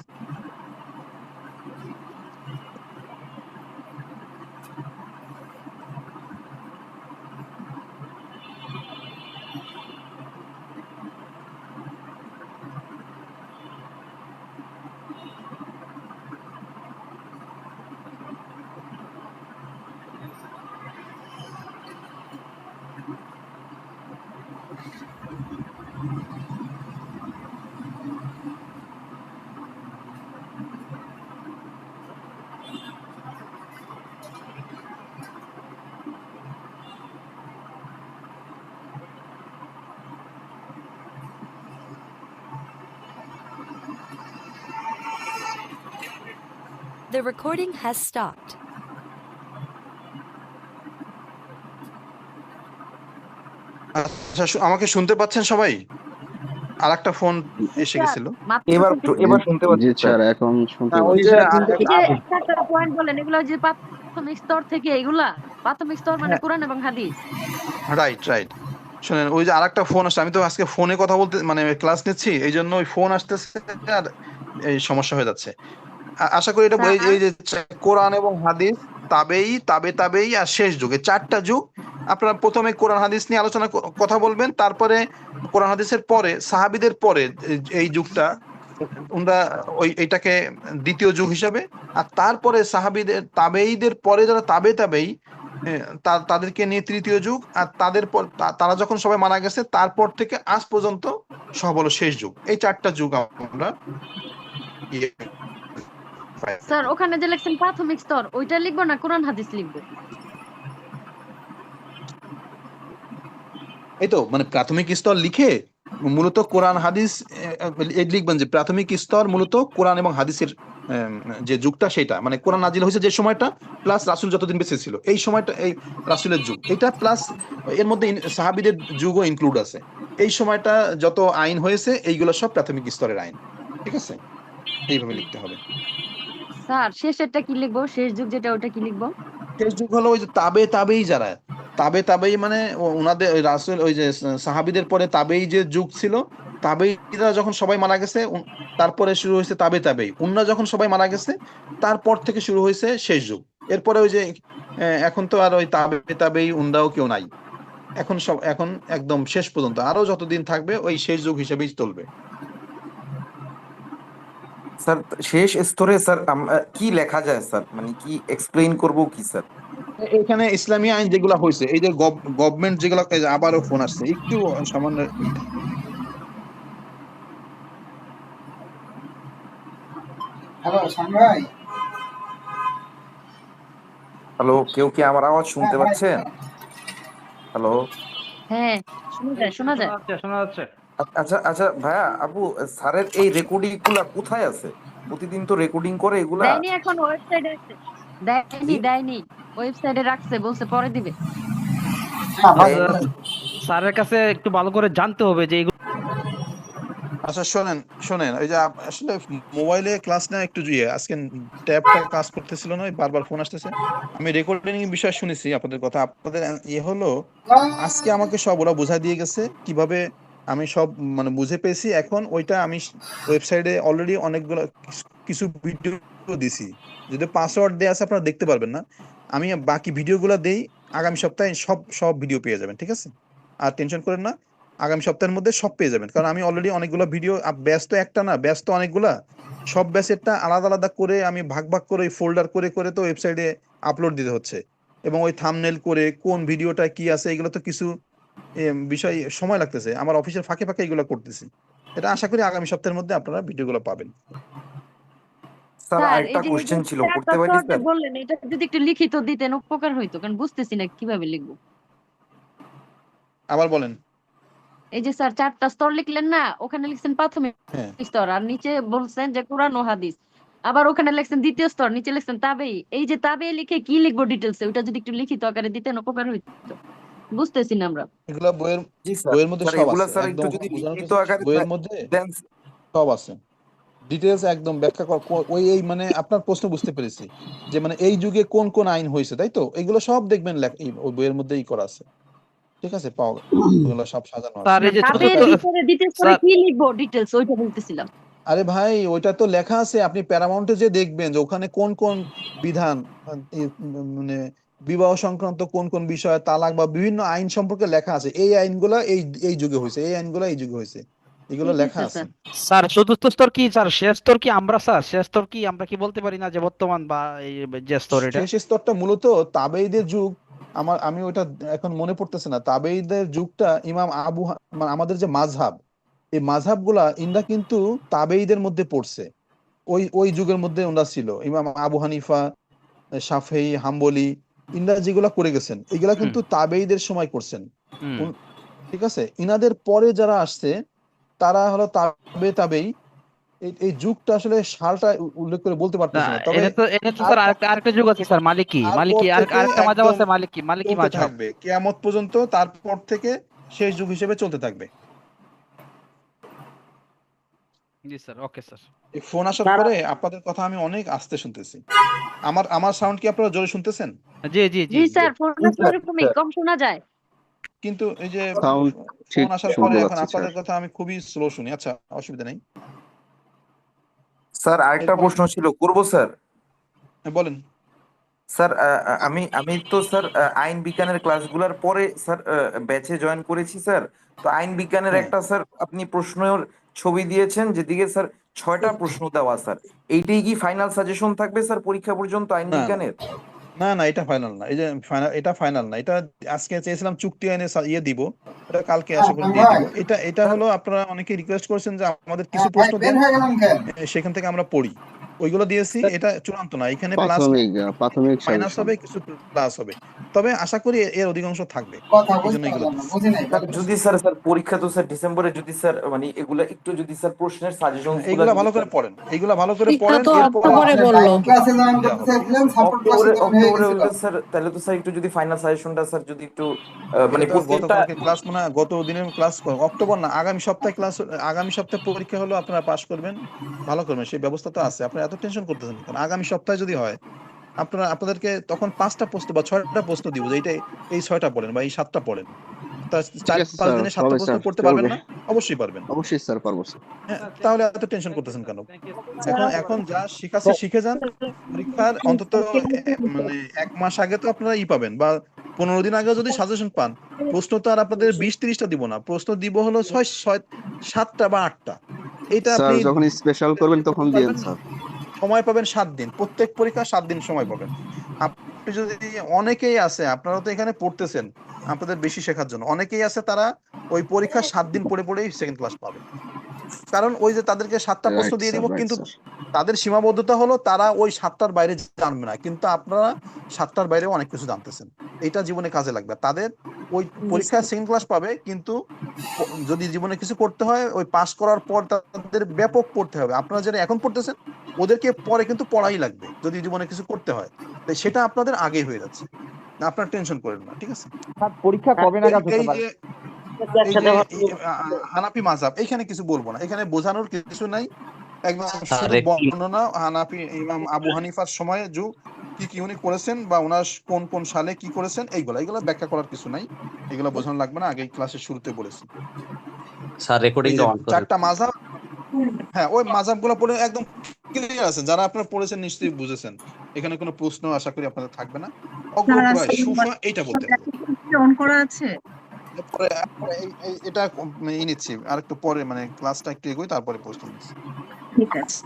The recording has stopped. আচ্ছা, আমাকে শুনতে পাচ্ছেন সবাই? আর একটা ফোন এসে গেছিল। এবার শুনতে পাচ্ছি জি স্যার, এখন শুনতে পাচ্ছি। একটা পয়েন্ট বলেন, এগুলো যে প্রাথমিক স্তর থেকে, এগুলা প্রাথমিক স্তর মানে কোরআন এবং হাদিস। রাইট। শুনেন, ওই যে আরেকটা ফোন আসছে, আমি তো আজকে ফোনে কথা বলতে মানে ক্লাস নিচ্ছি, এই জন্য ওই ফোন আসতেছে আর এই সমস্যা হয়ে যাচ্ছে। আশা করি এটা এই যে কোরআন এবং হাদিস, তাবেই আর শেষ যুগে 4টা যুগ। আপনারা প্রথমে কোরআন হাদিস নিয়ে আলোচনা কথা বলবেন, তারপরে কোরআন হাদিসের পরে সাহাবীদের পরে এই যুগটা ওনারা এইটাকে দ্বিতীয় যুগ হিসাবে, আর তারপরে সাহাবীদের তাবেঈদের পরে যারা তাবেই তাদেরকে নিয়ে তৃতীয় যুগ, আর তাদের পর তারা যখন সবাই মারা গেছে তারপর থেকে আজ পর্যন্ত সব হলো শেষ যুগ। এই 4টা যুগ আমরা স্যার ওখানে যে লেখছেন প্রাথমিক স্তর, ওইটা লিখবো না কোরআন হাদিস লিখবো? এই তো মানে প্রাথমিক স্তর লিখে মূলত কোরআন হাদিস লিখবেন যে প্রাথমিক স্তর মূলত কোরআন এবং হাদিসের যে যুগটা, সেটা মানে কোরআন নাজিল হয়েছে যে সময়টা, প্লাস রাসূল যতদিন বেঁচে ছিল এই সময়টা, এই রাসূলের যুগ এটা, প্লাস এর মধ্যে সাহাবীদের যুগও ইনক্লুড আছে। এই সময়টা যত আইন হয়েছে এইগুলো সব প্রাথমিক স্তরের আইন। ঠিক আছে, এইভাবে লিখতে হবে। স্যার শেষেরটা কি লিখবো? শেষ যুগ যেটা, ওটা কি লিখবো? শেষ যুগ হলো ওই যে তাবেই যারা তাবেই মানে ওনাদের রাসূল, ওই যে সাহাবীদের পরে তাবেই যে যুগ ছিল, তাবেইরা যখন সবাই মারা গেছে তারপরে শুরু হয়েছে তাবেই। উন্না যখন সবাই মারা গেছে তারপর থেকে শুরু হয়েছে শেষ যুগ। এরপরে ওই যে এখন তো আর ওই তাবেই উন্নাও কেউ নাই, এখন একদম শেষ পর্যন্ত আরো যতদিন থাকবে ওই শেষ যুগ হিসেবেই চলবে। স্যার শেষ স্তরে স্যার কি লেখা যায় স্যার, মানে কি এক্সপ্লেইন করব কি স্যার? এখানে ইসলামী আইন যেগুলো হয়েছে, এই যে গভর্নমেন্ট যেগুলো, আবারও ফোন আসছে, একটু সামান্য। হ্যালো শান ভাই। হ্যালো, কেউ কি আমার আওয়াজ শুনতে পাচ্ছেন? হ্যালো, হ্যাঁ শোনা যায়। আচ্ছা ভাইয়া, আপু স্যারের এই রেকর্ডিং গুলা কোথায় আছে? প্রতিদিন তো রেকর্ডিং করে এগুলা। দেয়নি, এখন ওয়েবসাইটে আছে। দেয়নি, ওয়েবসাইটে রাখছে, বলছে পরে দিবে। স্যারের কাছে একটু ভালো করে জানতে হবে যে আচ্ছা শোনেন, ওই যে আসলে মোবাইলে ক্লাস নেওয়া একটু আজকে ট্যাবটা কাজ করতেছিল না, বারবার ফোন আসতেছে। আমি রেকর্ডিং এর বিষয় শুনেছি আপনাদের কথা, আপনাদের হলো আজকে আমাকে সব ওরা বোঝা দিয়ে গেছে কিভাবে, আমি সব মানে বুঝে পেয়েছি। এখন ওইটা আমি ওয়েবসাইটে অলরেডি অনেকগুলো কিছু ভিডিও দিছি, যদি পাসওয়ার্ড দেয়া আছে আপনারা দেখতে পারবেন না, আমি বাকি ভিডিওগুলো দেই। আগামী সপ্তাহে সব ভিডিও পেয়ে যাবেন, ঠিক আছে? আর টেনশন করেন না, আগামী সপ্তাহের মধ্যে সব পেয়ে যাবেন, কারণ আমি অলরেডি অনেকগুলো ভিডিও, ব্যাচ তো একটা না, ব্যাচ তো অনেকগুলা, সব ব্যাচেরটা আলাদা করে আমি ভাগ করে ফোল্ডার করে তো ওয়েবসাইটে আপলোড দিতে হচ্ছে, এবং ওই থাম্বনেল করে কোন ভিডিওটা কি আছে এগুলো তো কিছু বিষয় সময় লাগতেছে, আমার অফিসের ফাঁকে এগুলো করতেছি। এটা আশা করি আগামী সপ্তাহের মধ্যে আপনারা ভিডিওগুলো পাবেন। স্যার আরেকটা কোশ্চেন ছিল, করতে পারি স্যার? বললেন এটা যদি একটু লিখিত দিতেন উপকার হইতো, কারণ বুঝতেছি না কিভাবে লিখবো। আবার বলেন। এই যে স্যার 4টা স্তর লিখলেন না, ওখানে লিখছেন প্রাথমিক হ্যাঁ স্তর, আর নিচে বলছেন যে কোরআন ও হাদিস। আবার ওখানে লিখছেন দ্বিতীয় স্তর, নিচে লিখছেন তাবেই। এই যে তাবেই লিখে কি লিখবো ডিটেলসে, ওটা যদি একটু লিখিত আকারে দিতেন উপকার হইতো। বুঝতেছি না আমরা। এগুলা বইয়ের জি স্যার, বইয়ের মধ্যে স্যার সব এগুলা আছে, স্যার একটু একদম যদি বোঝানোর লিখিত চেষ্টা, আকারে বইয়ের মধ্যে দেন। সব আছে, ডিটেলস একদম ব্যাখ্যা ওই এই মানে আপনার প্রশ্ন বুঝতে পেরেছি যে মানে এই যুগে কোন কোন আইন হয়েছে, তাই তো? এগুলো সব দেখবেন ওই বইয়ের মধ্যেই করা আছে, ঠিক আছে? পাওয়া ওগুলো সব সাজানো আছে। স্যার এই যে তাবের চতুর্থ ভিতরে দ্বিতীয় স্তরে স্যার কি লিখবো ডিটেলস, ওইটা বলতেছিলাম। আরে ভাই ওইটা তো লেখা আছে, আপনি প্যারামাউন্টে যে দেখবেন যে ওখানে কোন কোন বিধান, মানে বিবাহ সংক্রান্ত কোন কোন বিষয়, তালাক বা বিভিন্ন আইন সম্পর্কে লেখা আছে। এই আইনগুলা এই এই যুগে হয়েছে, এই আইনগুলা এই যুগে হয়েছে, এগুলো ঠিক লেখা আছে আছে। স্যার। স্যার চতুর্থ স্তর কি স্যার? শেষ স্তর কি আমরা স্যার? শেষ স্তর কি আমরা কি বলতে পারি না যে বর্তমান বা এই যে স্তর এটা? শেষ স্তরটা মূলত তাবেঈদের যুগ। আমি ওটা এখন মনে পড়তেছে না। তাবেঈদের যুগটা ইমাম মানে আমাদের যে মাযহাব, এই মাযহাব গুলা ইনরা কিন্তু তাবেঈদের মধ্যে পড়ছে। ওই ওই যুগের মধ্যে ওনারা ছিল। ইমাম আবু হানিফা, শাফেঈ, হাম্বলি, ইনরা যেগুলা করে গেছেন এগুলা হুম কিন্তু তাবেঈদের সময় করছেন। হুম ঠিক আছে? ইনাদের পরে যারা আসছে তারা হলো তাবেই। এই যুগটা আসলে সালটা উল্লেখ করে বলতে না, পারতেছি না, তবে এটা তো স্যার আরেকটা যুগ আছে স্যার, মালিকি তারপর থেকে আরেকটা মাযহাব একদম আছে, মালিকি চলতে মাযহাব। থাকবে কিয়ামত পর্যন্ত, তারপর থেকে শেষ যুগ হিসেবে চলতে থাকবে। জি স্যার, ওকে স্যার। এই ফোন আসার পরে আপনাদের কথা আমি অনেক আস্তে শুনতেছি। আমার সাউন্ড কি আপনারা জোরে শুনতেছেন? জি জি জি জি স্যার, ফোনটা তো এরকমই কম শোনা যায়। কিন্তু এই যে সাউন্ড ঠিক ফোন আসার পরে শুনতে এখন পাচ্ছি স্যার। আপনাদের কথা আমি খুবই স্লো শুনি। আচ্ছা, অসুবিধা নেই। স্যার আরেকটা এরপর প্রশ্ন ছিল, করব স্যার? বলেন। স্যার আমি আমি তো স্যার আইন বিজ্ঞানের ক্লাসগুলোর পরে স্যার ব্যাচে জয়েন করেছি স্যার। তো আইন বিজ্ঞানের হ্যাঁ, একটা স্যার আপনি প্রশ্নের ছবি দিয়েছেন, যেদিকে স্যার 6টা প্রশ্ন দেওয়া স্যার। এইটাই কি ফাইনাল সাজেশন থাকবে স্যার পরীক্ষা পর্যন্ত আইন না বিজ্ঞানের? না না, এটা ফাইনাল না। এই যে ফাইনাল, এটা ফাইনাল না। এটা আজকে চেয়েছিলাম চুক্তি আইনে ইয়ে দিব, এটা কালকে আশা করি দিয়ে দিব। এটা স্যার হলো আপনারা অনেকে রিকোয়েস্ট করেছেন যে আমাদের কিছু হ্যাঁ, ভাই প্রশ্ন বের দেন, হয়ে গেলাম কেন? সেখান থেকে আমরা পড়ি, ওইগুলো দিয়েছি। স্যার এটা চূড়ান্ত না, এখানে প্লাস প্রাথমিক মাইনাস সাজেশন। হবে, কিছু প্লাস হবে, তবে আশা করি এর অধিকাংশ থাকবে। কথা এই জন্য বুঝতে এগুলো পারলাম না, দিচ্ছি। বুঝি নাই স্যার ভাই। যদি স্যার পরীক্ষা তো স্যার ডিসেম্বরে, যদি স্যার মানে এগুলা একটু যদি স্যার প্রশ্নের সাজেশনস গুলা এইগুলা যদি ভালো করে স্যার পড়েন, এইগুলা ভালো করে পরীক্ষা পড়েন, তো এরপরে অক্টোবরে আপনি বললো। লাইভ ক্লাসে জয়েন দেওয়া করতে হবে, ঠিক আছে? চাইছিলেন, সাপোর্ট ক্লাসে জয়েন হয়ে অক্টোবরে গেছিল। হলে স্যার, তাহলে তো স্যার একটু যদি ফাইনাল সাজেশনটা স্যার যদি একটু মানে এটা তো প্রত্যেকটা। গতকালকে ক্লাস, মানে গত দিনের ক্লাস, অক্টোবর না, আগামী সপ্তাহে ক্লাস, আগামী সপ্তাহে পরীক্ষা হলো, আপনারা পাস করবেন, ভালো করবেন, সেই ব্যবস্থা তো আছে। আপনারা এত টেনশন করতেছেন কেন? আগামী সপ্তাহে যদি হয়, আপনাদেরকে তখন 5টা প্রশ্ন বা 6টা প্রশ্ন দিব, যে এই 6টা পড়েন বা এই 7টা পড়েন। তা ঠিক আছে 4-5 স্যার, দিনে 7টা হবে প্রশ্ন স্যার, পড়তে পারবেন চলবে। না? অবশ্যই পারবেন। অবশ্যই স্যার, পারবো স্যার। হ্যাঁ, তাহলে এত টেনশন করতেছেন কেন? এখন যা শিখাচ্ছে শিখে যান। পরীক্ষার অন্তত মানে 1 মাস আগে তো আপনারা পাবেন, বা 15 দিন আগে যদি সাজেশন পান। প্রশ্ন তো আর আপনাদের 20-30টা দিব না, প্রশ্ন দিব হলো 7টা বা 8টা। এটা স্যার আপনি যখন স্পেশাল করবেন তখন দিয়েন পারবেন না। স্যার। সময় পাবেন 7 দিন, প্রত্যেক পরীক্ষা 7 দিন সময় পাবেন। আপনি যদি, অনেকেই আছে, আপনারা তো এখানে পড়তেছেন আপনাদের বেশি শেখার জন্য, অনেকেই আছে তারা ওই পরীক্ষা 7 দিন পড়ে পড়েই সেকেন্ড ক্লাস পাবে। কারণ ওই যে তাদেরকে 7টা প্রশ্ন রাইট দিয়ে স্যার, দিব, রাইট কিন্তু স্যার। তাদের সীমাবদ্ধতা হলো তারা ওই 7টার বাইরে জানবে না, কিন্তু আপনারা 7টার বাইরেও অনেক কিছু জানতেছেন। এটা জীবনে কাজে লাগবে তাদের। ওই পরীক্ষায় সেকেন্ড ক্লাস পাবে, কিন্তু যদি জীবনে কিছু করতে হয়, ওই পাস করার পর তাদের ব্যাপক পড়তে হবে। আপনারা যারা এখন পড়তেছেন ওদেরকে পরে কিন্তু পড়াই লাগবে যদি জীবনে কিছু করতে হয়। তাই সেটা আপনাদের আগেই হয়ে যাচ্ছে, আপনার টেনশন করেন না, ঠিক আছে? পরীক্ষা কবে নাগাদ হতে এই পারে? যে হানাফি মাযহাব, এখানে কিছু বলবো না, এখানে বোঝানোর কিছু নাই। একদম শুধু বর্ণনা, হানাফি ইমাম আবু হানিফার সময়ে যুগ কি কি উনি করেছেন, বা ওনার কোন কোন সালে কি করেছেন, এইগুলা ব্যাখ্যা করার কিছু নাই, এগুলো বোঝানো লাগবে না। আগে ক্লাসের শুরুতে বলেছি স্যার এই যে 4টা মাযহাব। হ্যাঁ, ওই মাযহাব গুলো পড়ে একদম ক্লিয়ার আছে, যারা আপনারা পড়েছেন নিশ্চয়ই বুঝেছেন। এখানে কোনো প্রশ্ন আশা করি আপনাদের থাকবে না। অগ্রপ্রায় সুফা এইটা বলতে হবে। অন করা আছে। পরে এটা নিচ্ছি আর একটু পরে, মানে ক্লাসটা একটু এগোই, তারপরে প্রশ্ন নিচ্ছি। ঠিক আছে।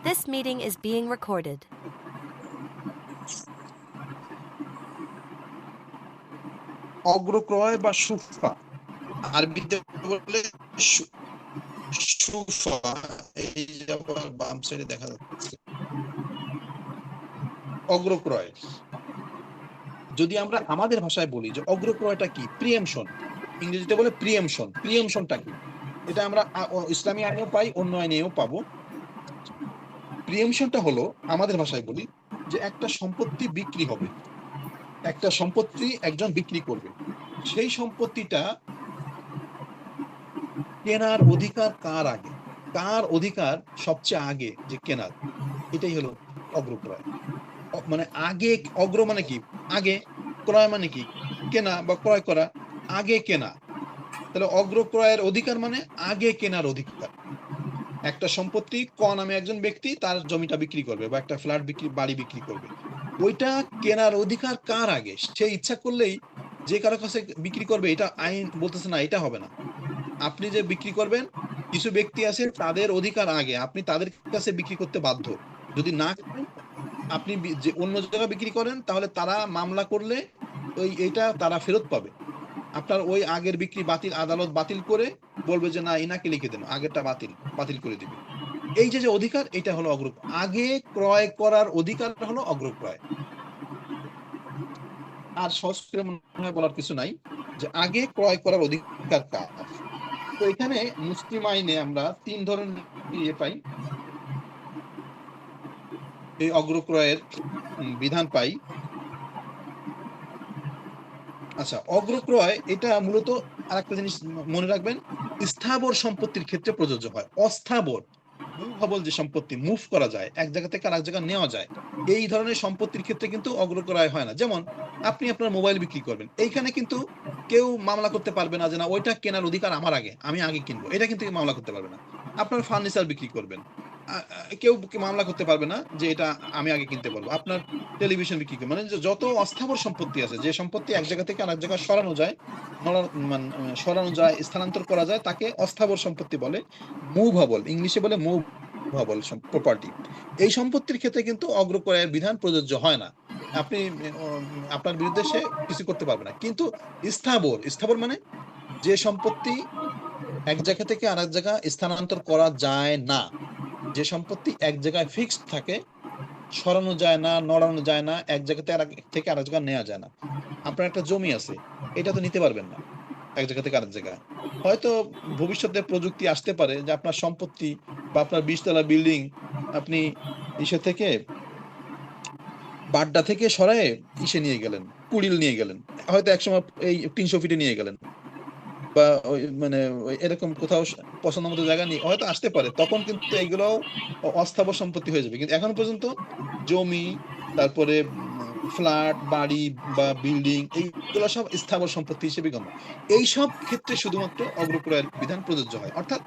This meeting is being recorded. অগ্রক্রয় বা সুফা, আরবিতে বলে সুফা। এই যে আবার বাম সাইডে দেখা যাচ্ছে অগ্রক্রয়। যদি আমরা আমাদের ভাষায় বলি যে অগ্রক্রয়টা কি, প্রিএমশন, ইংরেজিতে বলে প্রিএমশন। প্রিএমশনটা কি, এটা আমরা ইসলামী আইনেও পাই, অন্য আইনেও পাবো। প্রিএমশনটা হলো, আমাদের ভাষায় বলি, যে একটা সম্পত্তি বিক্রি হবে, একটা সম্পত্তি একজন বিক্রি করবে, সেই সম্পত্তিটা কেনার অধিকার কার আগে, কার অধিকার সবচেয়ে আগে যে কেনার, এটাই হলো অগ্রক্রয়। মানে আগে, অগ্র মানে কি আগে, ক্রয় মানে কি কেনা বা ক্রয় করা, আগে কেনা। তাহলে অগ্রক্রয়ের অধিকার মানে আগে কেনার অধিকার। একটা সম্পত্তি ক নামে একজন ব্যক্তি তার জমিটা বিক্রি করবে বা একটা ফ্ল্যাট বিক্রি, বাড়ি বিক্রি করবে, ওইটা কেনার অধিকার কার আগে, সে ইচ্ছা করলেই যে কারো কাছে বিক্রি করবে, এটা আইন বলতেছে না, এটা হবে না। আপনি যে বিক্রি করবেন, কিছু ব্যক্তি আছে তাদের অধিকার আগে, আপনি তাদের কাছে বিক্রি করতে বাধ্য। যদি না করেন, আপনি যে অন্য জায়গায় বিক্রি করেন, তাহলে তারা মামলা করলে এইটা তারা ফেরত পাবে। আপনার ওই আগের বিক্রি বাতিল, আদালত বাতিল করে বলবে যে না, ইনাকে লিখে দেন, আগেরটা বাতিল করে দিবে। এই যে অধিকার, এটা হলো অগ্রক্রয়। আগে ক্রয় করার অধিকার হলো অগ্রক্রয়। আর সহজ করে মনে হয় বলার কিছু নাই যে আগে ক্রয় করার অধিকার কার। তো এখানে মুসলিম আইনে আমরা 3 ধরনের ইয়ে পাই, এই অগ্রক্রয়ের বিধান পাই। আচ্ছা, অগ্রক্রয় এটা মূলত আরেকটা জিনিস মনে রাখবেন, স্থাবর সম্পত্তির ক্ষেত্রে প্রযোজ্য হয়। অস্থাবর, মুভেবল যে সম্পত্তি, মুভ করা যায়, এক জায়গা থেকে আরেক জায়গা নেওয়া যায়, এই ধরনের সম্পত্তির ক্ষেত্রে কিন্তু অগ্রক্রয় হয় না। যেমন আপনি আপনার মোবাইল বিক্রি করবেন, এইখানে কিন্তু কেউ মামলা করতে পারবে না যে না, ওইটা কেনার অধিকার আমার আগে, আমি আগে কিনবো, এটা কিন্তু মামলা করতে পারবে না। আপনার ফার্নিচার বিক্রি করবেন, কেউ মামলা করতে পারবে না যে এটা আমি আগে কিনতে পারবো। আপনার টেলিভিশন বিক্রি করবেন, মানে যত অস্থাবর সম্পত্তি আছে, যে সম্পত্তি এক জায়গা থেকে আরেক জায়গায় সরানো যায়, স্থানান্তর করা যায়, তাকে অস্থাবর সম্পত্তি বলে। মুভেবল, ইংলিশে বলে মুভেবল প্রপার্টি। এই সম্পত্তির ক্ষেত্রে কিন্তু অগ্রক্রয়ের বিধান প্রযোজ্য হয় না। আপনি আপনার বিরুদ্ধে সে কিছু করতে পারবে না। কিন্তু স্থাবর মানে যে সম্পত্তি এক জায়গা থেকে আরেক জায়গা স্থানান্তর করা যায় না, যে সম্পত্তি এক জায়গায় ফিক্সড থাকে, সরানো যায় না, নড়ানো যায় না, এক জায়গা থেকে আরেক জায়গা নেওয়া যায় না। আপনার একটা জমি আছে, এটা তো নিতে পারবেন না এক জায়গা থেকে আরেক জায়গায়। হয়তো ভবিষ্যতে প্রযুক্তি আসতে পারে যে আপনার সম্পত্তি বা আপনার 20 তলা বিল্ডিং আপনি ইসে থেকে, বাড্ডা থেকে সরায়ে ইসে নিয়ে গেলেন, কুড়িল নিয়ে গেলেন, হয়তো একসময় এই 300 ফিটে নিয়ে গেলেন, বা মানে এরকম কোথাও পছন্দ মতো জায়গা নিয়ে হয়তো আসতে পারে, তখন কিন্তু এইগুলোও অস্থাবর সম্পত্তি হয়ে যাবে। কিন্তু এখন পর্যন্ত জমি, তারপরে ফ্ল্যাট, বাড়ি বা বিল্ডিং, এইগুলো সব স্থাবর সম্পত্তি হিসেবে গণ্য। এই সব ক্ষেত্রে শুধুমাত্র অগ্রক্রয়ের বিধান প্রযোজ্য হয়। অর্থাৎ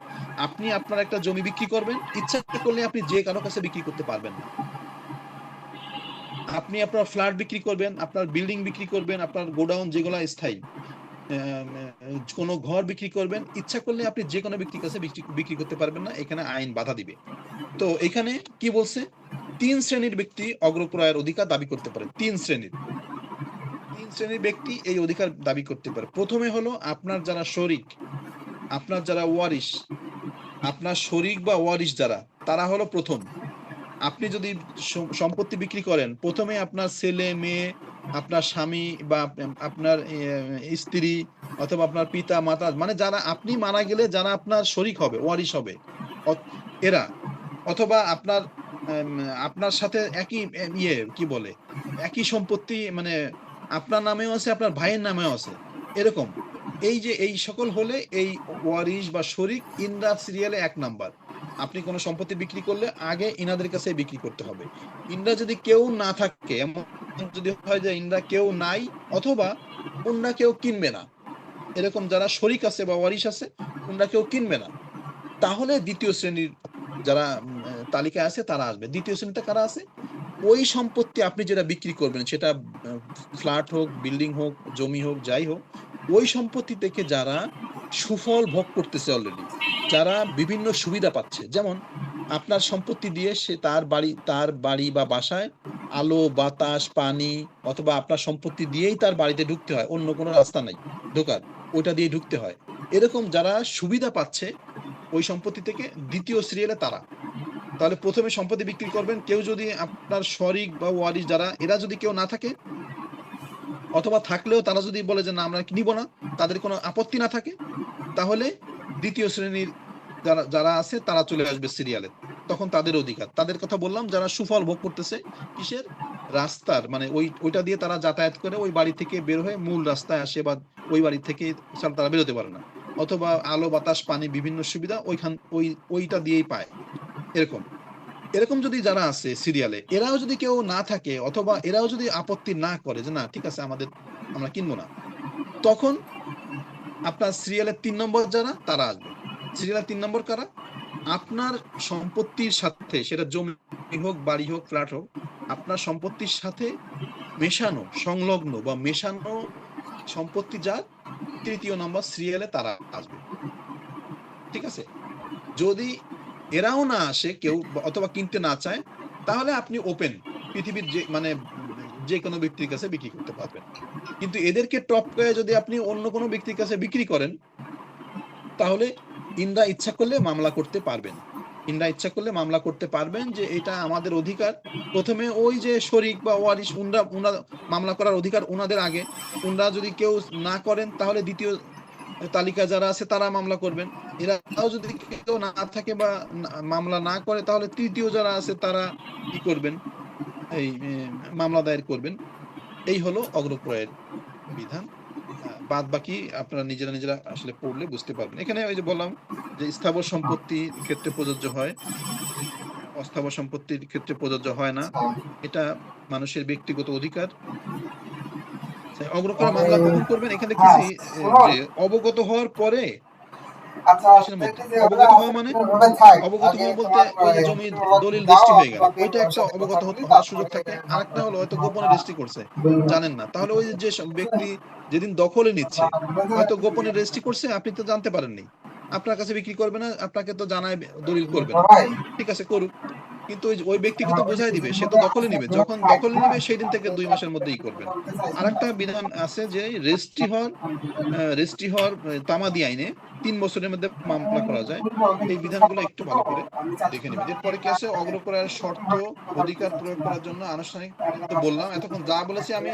আপনি আপনার একটা জমি বিক্রি করবেন, ইচ্ছা করলে আপনি যে কারো কাছে বিক্রি করতে পারবেন না। আপনি আপনার ফ্ল্যাট বিক্রি করবেন, আপনার বিল্ডিং বিক্রি করবেন, আপনার গোডাউন যেগুলো স্থায়ী, কোনো ঘর বিক্রি করবেন, ইচ্ছা করলে আপনি যে কোনো ব্যক্তির কাছে বিক্রি করতে পারবেন না, এখানে আইন বাধা দিবে। তো এখানে কি বলছে, 3 শ্রেণীর ব্যক্তি অগ্রক্রয়ের অধিকার দাবি করতে পারে। 3 শ্রেণীর ব্যক্তি এই অধিকার দাবি করতে পারে। প্রথমে হলো আপনার যারা শরিক, আপনার যারা ওয়ারিশ, আপনার শরিক বা ওয়ারিশ যারা, তারা হলো প্রথম। আপনি যদি সম্পত্তি বিক্রি করেন, প্রথমে আপনার ছেলে মেয়ে, আপনার স্বামী বা আপনার স্ত্রী অথবা আপনার পিতা মাতা, মানে যারা আপনি মারা গেলে যারা আপনার শরিক হবে, ওয়ারিশ হবে, এরা, অথবা আপনার সাথে একই কি বলে, একই সম্পত্তি, মানে আপনার নামেও আছে, আপনার ভাইয়ের নামেও আছে, এরকম। এই যে এই সকল হলে এই ওয়ারিশ বা শরিক, ইনরা সিরিয়ালে 1 নাম্বার। আপনি কোনো সম্পত্তি বিক্রি করলে আগে ইনাদের কাছে বিক্রি করতে হবে। ইনরা যদি কেউ না থাকে, এমন যদি হয় যে ইনরা কেউ নাই অথবা অন্য কেউ কিনবে না, এরকম যারা শরিক আছে বা ওয়ারিশ আছে, অন্য কেউ কিনবে না, তাহলে দ্বিতীয় শ্রেণীর যারা তালিকায় আছে তারা আসবে। দ্বিতীয় শ্রেণীতে কারা আছে, ওই সম্পত্তি আপনি যেটা বিক্রি করবেন, সেটা ফ্ল্যাট হোক, বিল্ডিং হোক, জমি হোক, যাই হোক, ওই সম্পত্তি থেকে যারা সুফল ভোগ করতেছে অলরেডি, যারা বিভিন্ন সুবিধা পাচ্ছে। যেমন আপনার সম্পত্তি দিয়ে সে তার বাড়ি বা বাসায় আলো, বাতাস, পানি, অথবা আপনার সম্পত্তি দিয়েই তার বাড়িতে ঢুকতে হয়, অন্য কোনো রাস্তা নাই ঢোকার, ওইটা দিয়ে ঢুকতে হয়। এরকম যারা সুবিধা পাচ্ছে ওই সম্পত্তি থেকে, দ্বিতীয় সিরিয়ালে তারা। তাহলে প্রথমে সম্পত্তি বিক্রি করবেন, কেউ যদি আপনার শরিক বা ওয়ারিশ যারা, এরা যদি কেউ না থাকে, অথবা থাকলেও তারা যদি বলে যে না আমরা নিব না, তাদের কোনো আপত্তি না থাকে, তাহলে দ্বিতীয় শ্রেণীর যারা যারা আছে তারা চলে আসবে সিরিয়ালে, তখন তাদের অধিকার। তাদের কথা বললাম যারা সুফল ভোগ করতেছে কিসের, রাস্তার, মানে ওইটা দিয়ে তারা যাতায়াত করে ওই বাড়ি থেকে বের হয়ে মূল রাস্তায় আসে, বা ওই বাড়ি থেকে ছাড়া তারা বেরোতে পারে না, অথবা আলো বাতাস পানি বিভিন্ন সুবিধা ওইটা দিয়েই পায়। এরকম যদি যারা আছে সিরিয়ালে, এরাও যদি কেউ না থাকে, অথবা এরাও যদি আপত্তি না করে যে না ঠিক আছে আমরা কিনবো না, তখন আপনার সিরিয়ালের 3 নম্বর যারা তারা আসবে। সিরিয়ালের 3 নম্বর কারা, আপনার সম্পত্তির সাথে, সেটা জমি হোক বাড়ি হোক ফ্ল্যাট হোক, আপনার সম্পত্তির সাথে মেশানো, সংলগ্ন বা মেশানো সম্পত্তি যার 3য় নম্বর সিরিয়ালে তারা আসবে। ঠিক আছে, যদি এরাও না আসে কেউ, অথবা কিনতে না চায়, তাহলে আপনি ওপেন পৃথিবীর যে কোনো ব্যক্তির কাছে বিক্রি করতে পারবেন। কিন্তু এদেরকে টপ করে যদি আপনি অন্য কোনো ব্যক্তির কাছে বিক্রি করেন, তাহলে ইনরা ইচ্ছা করলে মামলা করতে পারবেন যে এটা আমাদের অধিকার। প্রথমে ওই যে শরিক বা ওয়ারিশ উনরা মামলা করার অধিকার ওনাদের আগে, উনরা যদি কেউ না করেন তাহলে দ্বিতীয় তালিকা যারা আছে তারা মামলা করবেন। এরাও যদি কেউ না থাকে বা মামলা না করে, তাহলে তৃতীয় যারা আছে তারা কি করবেন, এই মামলা দায়ের করবেন। এই হলো অগ্রক্রয়ের বিধান। বাদ বাকি আপনারা নিজেরা আসলে পড়লে বুঝতে পারবেন। এখানে ওই যে বললাম যে স্থাবর সম্পত্তির ক্ষেত্রে প্রযোজ্য হয়, অস্থাবর সম্পত্তির ক্ষেত্রে প্রযোজ্য হয় না, এটা মানুষের ব্যক্তিগত অধিকার। অগ্রক্রয় মামলা কখন করবেন, এখানে দেখতেছি যে অবগত হওয়ার পরে। অবগত হওয়া মানে, অবগত হওয়া বলতে ওই যে জমি দলিল রেজিস্ট্রি হয়ে গেল, ওইটা একটা অবগত হওয়ার সুযোগ থাকে। আরেকটা হলো হয়তো গোপনে রেজিস্ট্রি করছে, জানেন না, তাহলে ওই যে ব্যক্তি যেদিন দখলে নিচ্ছে, হয়তো গোপনে রেজিস্ট্রি করছে, আপনি তো জানতে পারেননি, আপনার কাছে বিক্রি করবে না, আপনাকে তো জানায় দলিল করবে না, ঠিক আছে করুক, কিন্তু ওই ব্যক্তিকে তো বোঝাই দিবে, সে তো দখলে নিবে, যখন দখলে নিবে সেই দিন থেকে 2 মাসের মধ্যেই করবেন। আরেকটা বিধান আছে যে রেজিস্ট্রি হওয়ার তামাদি আইনে 3 বছরের মধ্যে মামলা করা যায়। এই বিধানগুলো একটু ভালো করে দেখে নেবেন। এরপরে কি আছে, অগ্রক্রয়ের শর্ত অধিকার প্রয়োগ করার জন্য আনুষ্ঠানিক তো বললাম, এতক্ষণ যা বলেছি আমি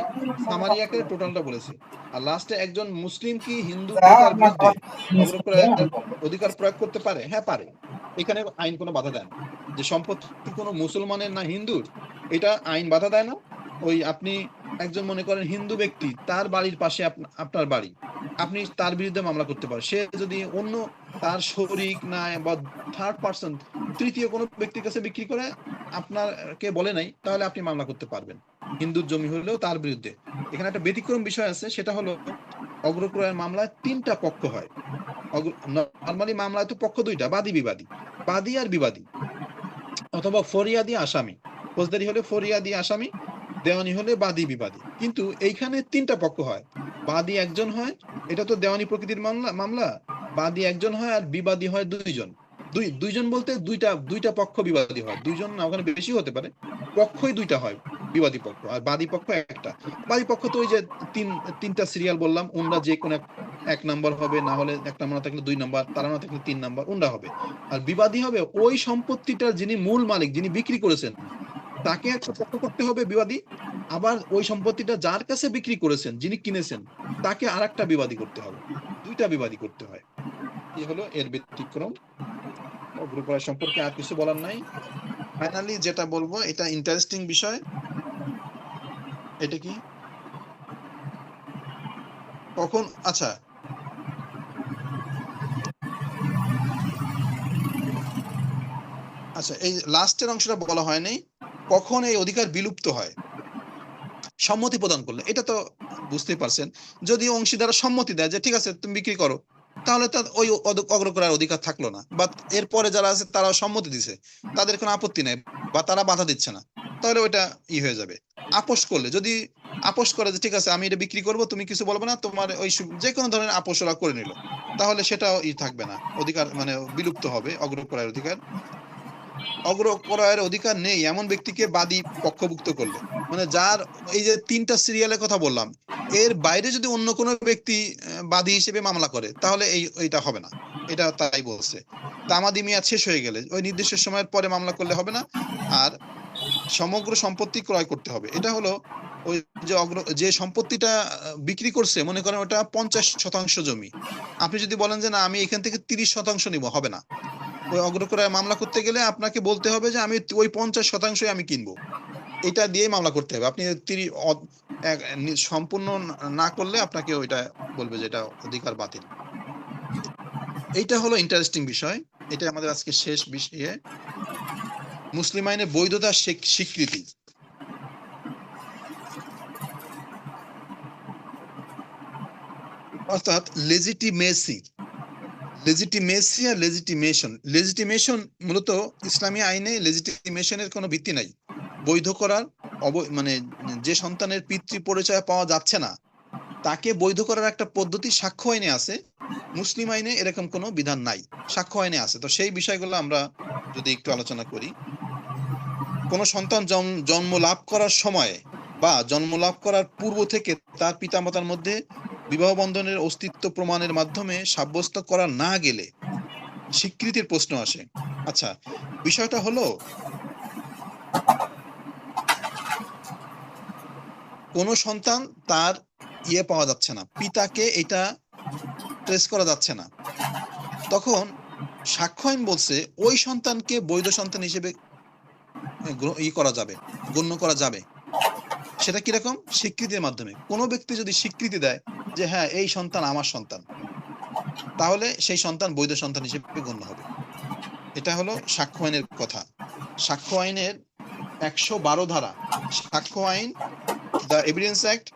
সামারি আকারে টোটালটা বলেছি। আর লাস্টে একজন মুসলিম কি হিন্দু তার বিরুদ্ধে অগ্রক্রয়ের অধিকার প্রয়োগ করতে পারে? হ্যাঁ পারে, এখানে আইন কোনো বাধা দেয় না। যে সম্পত্তি কোনো মুসলমানের না হিন্দুর, এটা আইন বাধা দেয় না। ওই আপনি একজন মনে করেন হিন্দু ব্যক্তি, তার বাড়ির পাশে আপনার বাড়ি, আপনি তার বিরুদ্ধে মামলা করতে পারেন। সে যদি অন্য তার শরিক না বা থার্ড পার্সন, তৃতীয় কোনো ব্যক্তির কাছে বিক্রি করে আপনাকে বলে নাই, তাহলে আপনি মামলা করতে পারবেন, হিন্দুর জমি হলেও তার বিরুদ্ধে। এখানে একটা ব্যতিক্রম বিষয় আছে, সেটা হলো অগ্রক্রয়ের মামলায় 3টা পক্ষ হয়। নরমালি মামলায় তো পক্ষ 2টা, বাদী আর বিবাদী, অথবা ফরিয়াদি আসামি। ফৌজদারি হলে ফরিয়াদি আসামি, দেওয়ানি হলে বাদী বিবাদী। কিন্তু এইখানে 3টা পক্ষ হয়, বাদী একজন হয়, এটা তো দেওয়ানি প্রকৃতির মামলা, বাদী একজন হয় আর বিবাদী হয় 2জন। দুইজন বলতে দুইটা পক্ষ বিবাদী হয়, 2জন না, ওখানে বেশি হতে পারে, পক্ষই 2টা হয়, বিবাদী পক্ষ আর বাদী পক্ষ একটা। বাদী পক্ষ তো ওই যে 3টা সিরিয়াল বললাম, ওনরা যে কোনো 1 নম্বর হবে, না হলে 1 নম্বর না থাকলে 2 নম্বর, তারা না থাকলে 3 নম্বর ওনরা হবে। আর বিবাদী হবে ওই সম্পত্তিটার যিনি মূল মালিক, যিনি বিক্রি করেছেন, তাকে একটা পক্ষ করতে হবে বিবাদী। আবার ওই সম্পত্তিটা যার কাছে বিক্রি করেছেন, যিনি কিনেছেন, তাকে আরেকটা বিবাদী করতে হবে, 2টা বিবাদী করতে হয়। এই হলো এর ব্যতিক্রম। অগ্রক্রয় সম্পর্কে আর কিছু বলার নাই। ফাইনালি যেটা বলবো, এটা ইন্টারেস্টিং বিষয়। এটা কি কখন, আচ্ছা এই লাস্টের অংশটা বলা হয়নি, কখন এই অধিকার বিলুপ্ত হয়। সম্মতি প্রদান করলে, এটা তো বুঝতেই পারছেন, যদি অংশীদাররা সম্মতি দেয় যে ঠিক আছে তুমি বিক্রি করো, তাহলে তার ওই অগ্রক্রয়ের অধিকার থাকলো না। বা এরপরে যারা আছে তারা সম্মতি দিছে, তাদের কোনো আপত্তি নেই বা তারা বাধা দিচ্ছে না, তাহলে ওইটা হয়ে যাবে। আপোষ করলে, যদি আপোষ করে যে ঠিক আছে আমি এটা বিক্রি করব, তুমি কিছু বলবে না, তোমার ওই যে কোনো ধরনের আপোষ ওরা করে নিল, তাহলে সেটাও থাকবে না, অধিকার বিলুপ্ত হবে অগ্রক্রয়ের অধিকার। অগ্রক্রয়ের অধিকার নেই এমন ব্যক্তিকে বাদী পক্ষভুক্ত করলে, যার এই যে 3টা সিরিয়ালের কথা বললাম, এর বাইরে যদি অন্য কোনো ব্যক্তি বাদী হিসেবে মামলা করে, তাহলে এইটা হবে না। এটা তাই বলছে, তামাদি মেয়াদ শেষ হয়ে গেলে ওই নির্দিষ্ট সময়ের পরে মামলা করলে হবে না, আর সমগ্র সম্পত্তি ক্রয় করতে হবে। এটা হলো ওই যে সম্পত্তিটা বিক্রি করছে, মনে করেন ওটা 50% জমি, আপনি যদি বলেন যে না আমি এখান থেকে 30% নিব, হবে না। ওই অগ্রক্রয় মামলা করতে গেলে আপনাকে বলতে হবে যে আমি ওই 50% আমি কিনবো, এটা দিয়ে মামলা করতে হবে। আপনি সম্পূর্ণ না করলে আপনাকে ওইটা বলবে যে এটা অধিকার বাতিল। এইটা হলো ইন্টারেস্টিং বিষয়। এটা আমাদের আজকে শেষ বিষয়ে মুসলিম আইনের বৈধতা স্বীকৃতি। অর্থাৎ লেজিটিমেসি আর লেজিটিমেশন মূলত ইসলামী আইনে লেজিটিমেশনের কোনো ভিত্তি নাই। বৈধ করার মানে যে সন্তানের পিতৃ পরিচয় পাওয়া যাচ্ছে না তাকে বৈধ করার একটা পদ্ধতি সাক্ষ্য আইনে আছে, মুসলিম আইনে এরকম কোনো বিধান নাই, সাক্ষ্য আইনে আছে। তো সেই বিষয়গুলো আমরা যদি একটু আলোচনা করি, কোন সন্তান জন্ম লাভ করার সময় বা জন্ম লাভ করার পূর্ব থেকে তার পিতামাতার মধ্যে বিবাহ বন্ধনের অস্তিত্ব প্রমাণের মাধ্যমে সাব্যস্ত করা না গেলে স্বীকৃতির প্রশ্ন আসে। আচ্ছা, বিষয়টা হলো কোন সন্তান তার পাওয়া যাচ্ছে না, পিতাকে এটা ট্রেস করা যাচ্ছে না, তখন সাক্ষ্য আইন বলছে ওই সন্তানকে বৈধ সন্তান হিসেবে করা যাবে, গণ্য করা যাবে। সেটা কিরকম? স্বীকৃতির মাধ্যমে। কোনো ব্যক্তি যদি স্বীকৃতি দেয় যে হ্যাঁ এই সন্তান আমার সন্তান, তাহলে সেই সন্তান বৈধ সন্তান হিসেবে গণ্য হবে। এটা হলো সাক্ষ্য আইনের কথা। সাক্ষ্য আইনের 112 ধারা, সাক্ষ্য আইন দ্য এভিডেন্স অ্যাক্ট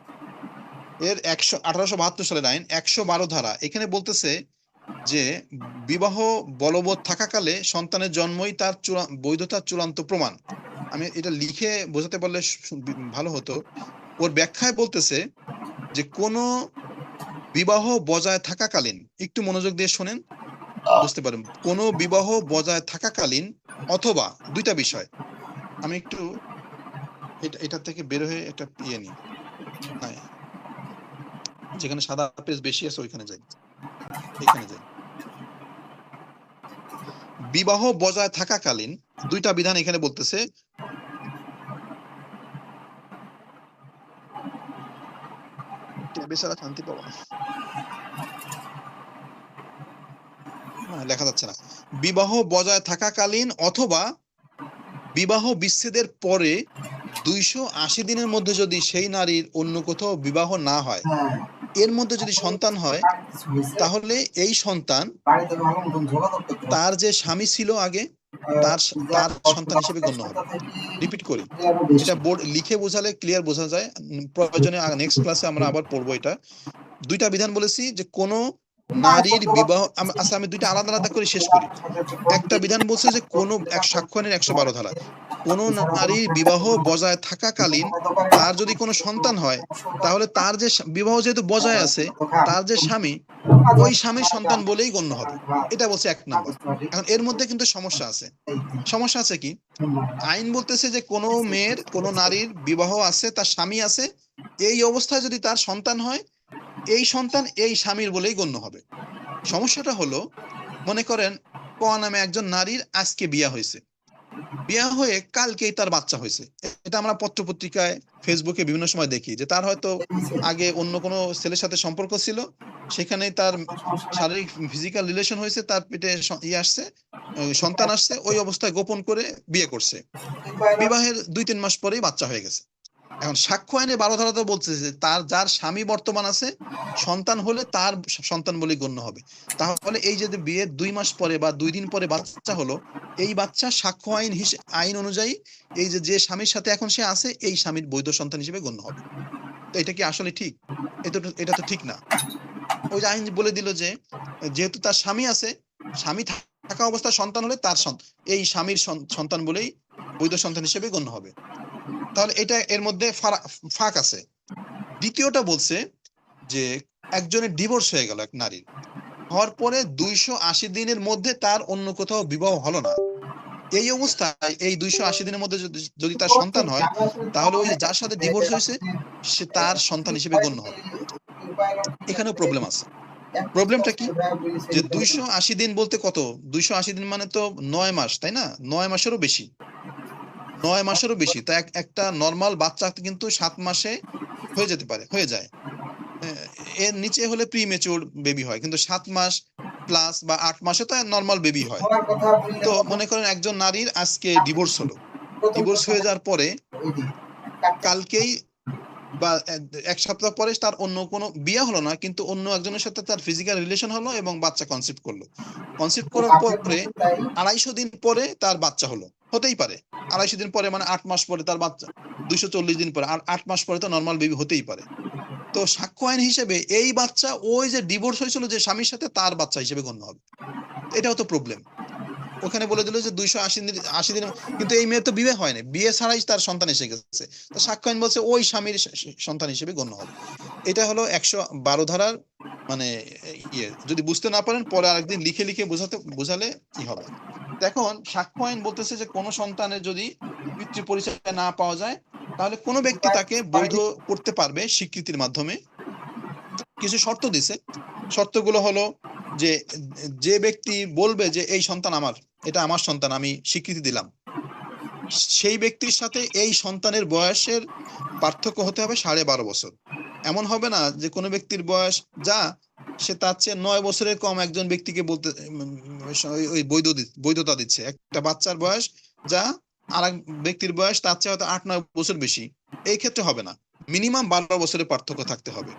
এর 1872 সালের আইন 112 ধারা, এখানে বলতেছে যে বিবাহ বলবৎ থাকাকালে সন্তানের জন্মই তার বৈধতার চূড়ান্ত প্রমাণ। আমি এটা লিখে বোঝাতে পারলে ভালো হতো। ওর ব্যাখ্যায় বলতেছে যে কোন বিবাহ বজায় থাকাকালীন, একটু মনোযোগ দিয়ে শোনেন বুঝতে পারেন, কোন বিবাহ বজায় থাকাকালীন অথবা দুইটা বিষয়, আমি একটু এটা থেকে বের হয়ে একটা নিই, যেখানে সাদা পেজ বেশি আছে ওইখানে যাই, এখানে যাই। বিবাহ বজায় থাকাকালীন দুইটা বিধান এখানে বলতেছে। শান্তি পাওয়া লেখা যাচ্ছে না। বিবাহ বজায় থাকাকালীন অথবা বিবাহ বিচ্ছেদের পরে 280 দিনের মধ্যে যদি সেই নারীর অন্য কোথাও বিবাহ না হয়, এর মধ্যে যদি সন্তান হয়, তাহলে এই সন্তান তার যে স্বামী ছিল আগে তার সন্তান হিসেবে গণ্য হবে। রিপিট করি, এটা বোর্ড লিখে বোঝালে ক্লিয়ার বোঝা যায়, প্রয়োজনে নেক্সট ক্লাসে আমরা আবার পড়বো। এটা দুইটা বিধান বলেছি যে কোন নারীর বিবাহ, আচ্ছা আমি দুইটা আলাদা আলাদা করে শেষ করি। একটা বিধান বলছে যে কোন সাক্ষ্য আইনের 112 ধারা, কোন নারীর বিবাহ বজায় থাকাকালীন তার যদি কোনো সন্তান হয়, তাহলে তার যে বিবাহ যেহেতু বজায় আছে, তার যে স্বামী, ওই স্বামীর সন্তান বলেই গণ্য হবে। এটা বলছে 1 নম্বর। এখন এর মধ্যে কিন্তু সমস্যা আছে। সমস্যা আছে কি? আইন বলতেছে যে কোনো মেয়ের, কোনো নারীর বিবাহ আছে, তার স্বামী আছে, এই অবস্থায় যদি তার সন্তান হয়, এই সন্তান এই স্বামীর বলেই গণ্য হবে। সমস্যাটা হলো, মনে করেন ক নামে একজন নারীর আজকে বিয়া হয়েছে, বিয়া হয়ে কালকেই তার বাচ্চা হয়েছে। এটা আমরা পত্রপত্রিকায়, ফেসবুকে বিভিন্ন সময় দেখি যে তার হয়তো আগে অন্য কোনো ছেলের সাথে সম্পর্ক ছিল, সেখানে তার শারীরিক ফিজিক্যাল রিলেশন হয়েছে, তার পেটে আসছে, সন্তান আসছে, ওই অবস্থায় গোপন করে বিয়ে করছে, বিবাহের 2-3 মাস পরেই বাচ্চা হয়ে গেছে। এখন সাক্ষ্য আইনে 12 ধারাতে বলছে যে তার যার স্বামী বর্তমান আছে, সন্তান হলে তার সন্তান বলে গণ্য হবে। তাহলে এই যে বিয়ের 2 মাস পরে বা 2 দিন পরে বাচ্চা হলো, এই বাচ্চা সাক্ষ্য আইন অনুযায়ী এই যে স্বামীর সাথে এখন সে আছে, এই স্বামীর বৈধ সন্তান হিসেবে গণ্য হবে। তো এটা কি আসলে ঠিক? এটা তো ঠিক না। ওই যে আইন বলে দিল যে যেহেতু তার স্বামী আছে, স্বামী থাকা অবস্থায় সন্তান হলে তার এই স্বামীর সন্তান বলেই বৈধ সন্তান হিসেবে গণ্য হবে। তাহলে এটা এর মধ্যে ফাঁক আছে। দ্বিতীয়টা বলছে যে একজনের ডিভোর্স হয়ে গেল, এক নারীর হওয়ার পরে 280 দিনের মধ্যে তার অন্য কোথাও বিবাহ হলো না, এই অবস্থায় এই 280 দিনের মধ্যে যদি তার সন্তান হয়, তাহলে ওই যার সাথে ডিভোর্স হয়েছে সে তার সন্তান হিসেবে গণ্য হবে। এখানেও প্রবলেম আছে। প্রবলেমটা কি? যে 280 দিন বলতে কত? 280 দিন মানে তো 9 মাস, তাই না? 9 মাসেরও বেশি। 9 মাসেরও বেশি, তা একটা নর্মাল বাচ্চা কিন্তু 7 মাসে হয়ে যেতে পারে, হয়ে যায়। এর নিচে হলে প্রিমেচিউর বেবি হয়, কিন্তু 7 মাস প্লাস বা 8 মাসে তো নর্মাল বেবি হয়। আমার কথা বললে তো মনে করেন একজন নারীর আজকে ডিভোর্স হলো, ডিভোর্স হয়ে যাওয়ার পরে কালকেই বা 1 সপ্তাহ পরে তার অন্য কোনো বিয়ে হলো না, কিন্তু অন্য একজনের সাথে তার ফিজিক্যাল রিলেশন হলো এবং বাচ্চা কনসিভ করলো। কনসিভ করার পরে 250 দিন পরে তার বাচ্চা হলো, হতেই পারে 250 দিন পরে, মানে 8 মাস পরে তার বাচ্চা, 240 দিন পরে, আর 8 মাস পরে তো নর্মাল বেবি হতেই পারে। তো সাক্ষ্য আইন হিসেবে এই বাচ্চা ওই যে ডিভোর্স হয়েছিল যে স্বামীর সাথে, তার বাচ্চা হিসেবে গণ্য হবে। এটাও তো প্রবলেম। ওখানে বলে দিল যে 280 দিন, কিন্তু এই মেয়ে তো বিয়ে হয়নি, বিয়ে ছাড়াই তার সন্তান এসে গেছে, তো সাক্ষ্য আইন বলছে ওই স্বামীর সন্তান হিসেবে গণ্য হবে। এটা হলো 112 ধারার মানে যদি বুঝতে না পারেন পরে আরেকদিন লিখে লিখে বোঝালে কি হবে। এখন সাক্ষ্য আইন বলতেছে যে কোনো সন্তানের যদি পিতৃ পরিচয় না পাওয়া যায়, তাহলে কোনো ব্যক্তি তাকে বৈধ করতে পারবে স্বীকৃতির মাধ্যমে। কিছু শর্ত দিছে, শর্তগুলো হলো যে ব্যক্তি বলবে যে এই সন্তান আমার, এটা আমার সন্তান, আমি স্বীকৃতি দিলাম, সেই ব্যক্তির সাথে এই সন্তানের বয়সের পার্থক্য হতে হবে 12.5 বছর। এমন হবে না যে কোনো ব্যক্তির বয়স যা, সে তার চেয়ে 9 বছরের কম একজন ব্যক্তিকে বলতে ওই বৈধতা দিচ্ছে। একটা বাচ্চার বয়স যা আর এক ব্যক্তির বয়স তার চেয়ে হয়তো 8-9 বছর বেশি, এই ক্ষেত্রে হবে না, মিনিমাম 12 বছরের পার্থক্য থাকতে হবে।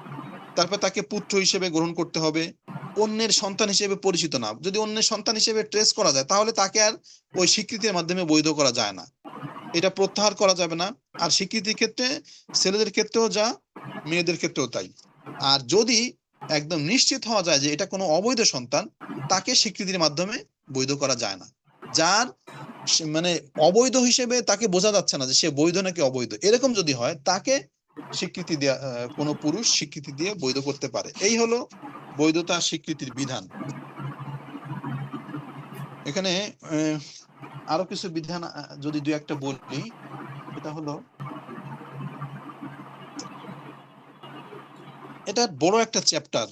তারপর তাকে পুত্র হিসেবে গ্রহণ করতে হবে, অন্যের সন্তান হিসেবে পরিচিত না। যদি অন্যের সন্তান হিসেবে ট্রেস করা যায় তাহলে তাকে আর ওই স্বীকৃতির মাধ্যমে বৈধ করা যায় না, এটা প্রত্যাহার করা যাবে না। আর স্বীকৃতির ক্ষেত্রে ছেলেদের ক্ষেত্রেও যা, মেয়েদের ক্ষেত্রেও তাই। আর যদি একদম নিশ্চিত হওয়া যায় যে এটা কোনো অবৈধ সন্তান, তাকে স্বীকৃতির মাধ্যমে বৈধ করা যায় না। যার মানে অবৈধ হিসেবে তাকে বোঝা যাচ্ছে না যে সে বৈধ নাকি অবৈধ, এরকম যদি হয় তাকে স্বীকৃতি দেয়া, কোনো পুরুষ স্বীকৃতি দিয়ে বৈধ করতে পারে। এই হলো বৈধতা স্বীকৃতির বিধান। এখানে আরো কিছু বিধান যদি দুই একটা বলি, এটা হলো, এটা বড় একটা চ্যাপ্টার,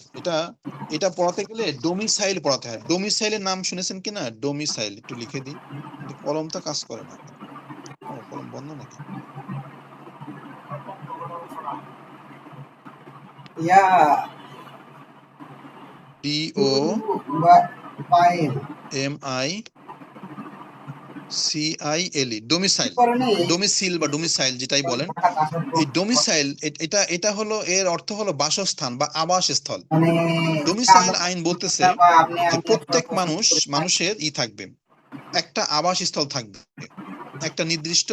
এটা পড়াতে গেলে ডোমিসাইল পড়াতে হয়। ডোমিসাইলের নাম শুনেছেন কিনা? ডোমিসাইল একটু লিখে দিই, কলমটা কাজ করে না। কলম বন্ধ নাকি? DOMICILE, ডোমিসাইল, ডোমিসিল বা ডোমিসাইল যেটাই বলেন। এই ডোমিসাইল এটা হলো, এর অর্থ হলো বাসস্থান বা আবাসস্থল। ডোমিসাইল আইন বলতেছে যে প্রত্যেক মানুষের থাকবে, একটা আবাসস্থল থাকবে, একটা নির্দিষ্ট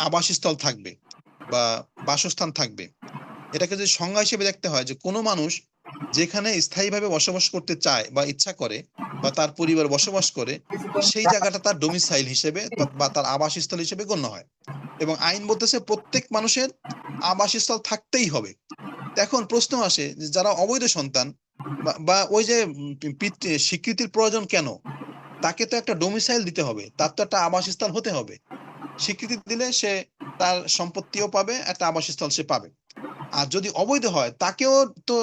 আবাসস্থল থাকবে বা বাসস্থান থাকবে। এটাকে যদি সংজ্ঞা হিসেবে দেখতে হয় যে কোনো মানুষ যেখানে স্থায়ীভাবে বসবাস করতে চায় বা ইচ্ছা করে বা তার পরিবার বসবাস করে, সেই জায়গাটা তার ডোমিসাইল হিসেবে বা তার আবাসস্থল হিসেবে গণ্য হয়। এবং আইন বলতেছে প্রত্যেক মানুষের আবাসস্থল থাকতেই হবে। এখন প্রশ্ন আসে যে যারা অবৈধ সন্তান বা ওই যে স্বীকৃতির প্রয়োজন কেন? তাকে তো একটা ডোমিসাইল দিতে হবে, তার তো একটা আবাসস্থল হতে হবে। স্বীকৃতি দিলে সে তার সম্পত্তিও পাবে, একটা আবাসস্থল সে পাবে। আর যদি অবৈধ হয় তাকেও তো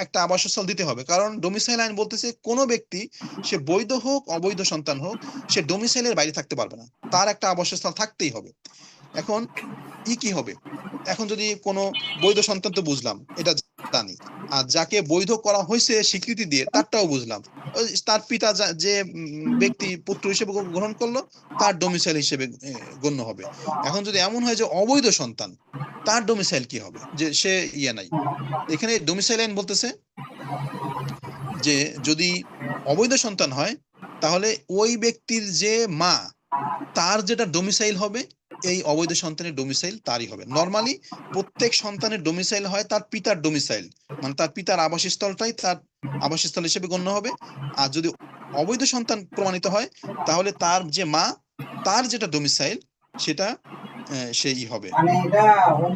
একটা আবাসস্থল দিতে হবে, কারণ ডোমিসাইল আইন বলতেছে কোনো ব্যক্তি সে বৈধ হোক অবৈধ সন্তান হোক, সে ডোমিসাইলের বাইরে থাকতে পারবে না, তার একটা আবাসস্থল থাকতেই হবে। এখন কি হবে? এখন যদি কোনো বৈধ সন্তান তো বুঝলাম, এটা জানি, আর যাকে বৈধ করা হয়েছে স্বীকৃতি দিয়ে তারটাও বুঝলাম, তার পিতা যে ব্যক্তি পুত্র হিসেবে গ্রহণ করলো তার ডোমিসাইল হিসেবে গণ্য হবে। এখন যদি এমন হয় যে অবৈধ সন্তান, তার ডোমিসাইল কি হবে? যে সে নাই। এখানে ডোমিসাইল আইন বলতেছে যে যদি অবৈধ সন্তান হয় তাহলে ওই ব্যক্তির যে মা, তার যেটা ডোমিসাইল হবে, এই অবৈধ সন্তানের ডোমিসাইল তারই হবে। নরমালি প্রত্যেক সন্তানের ডোমিসাইল হয় তার পিতার ডোমিসাইল, মানে তার পিতার আবাসস্থলটাই তার আবাসস্থল হিসেবে গণ্য হবে। আর যদি অবৈধ সন্তান প্রমাণিত হয় তাহলে তার যে মা, তার যেটা ডোমিসাইল সেটা সেই হবে,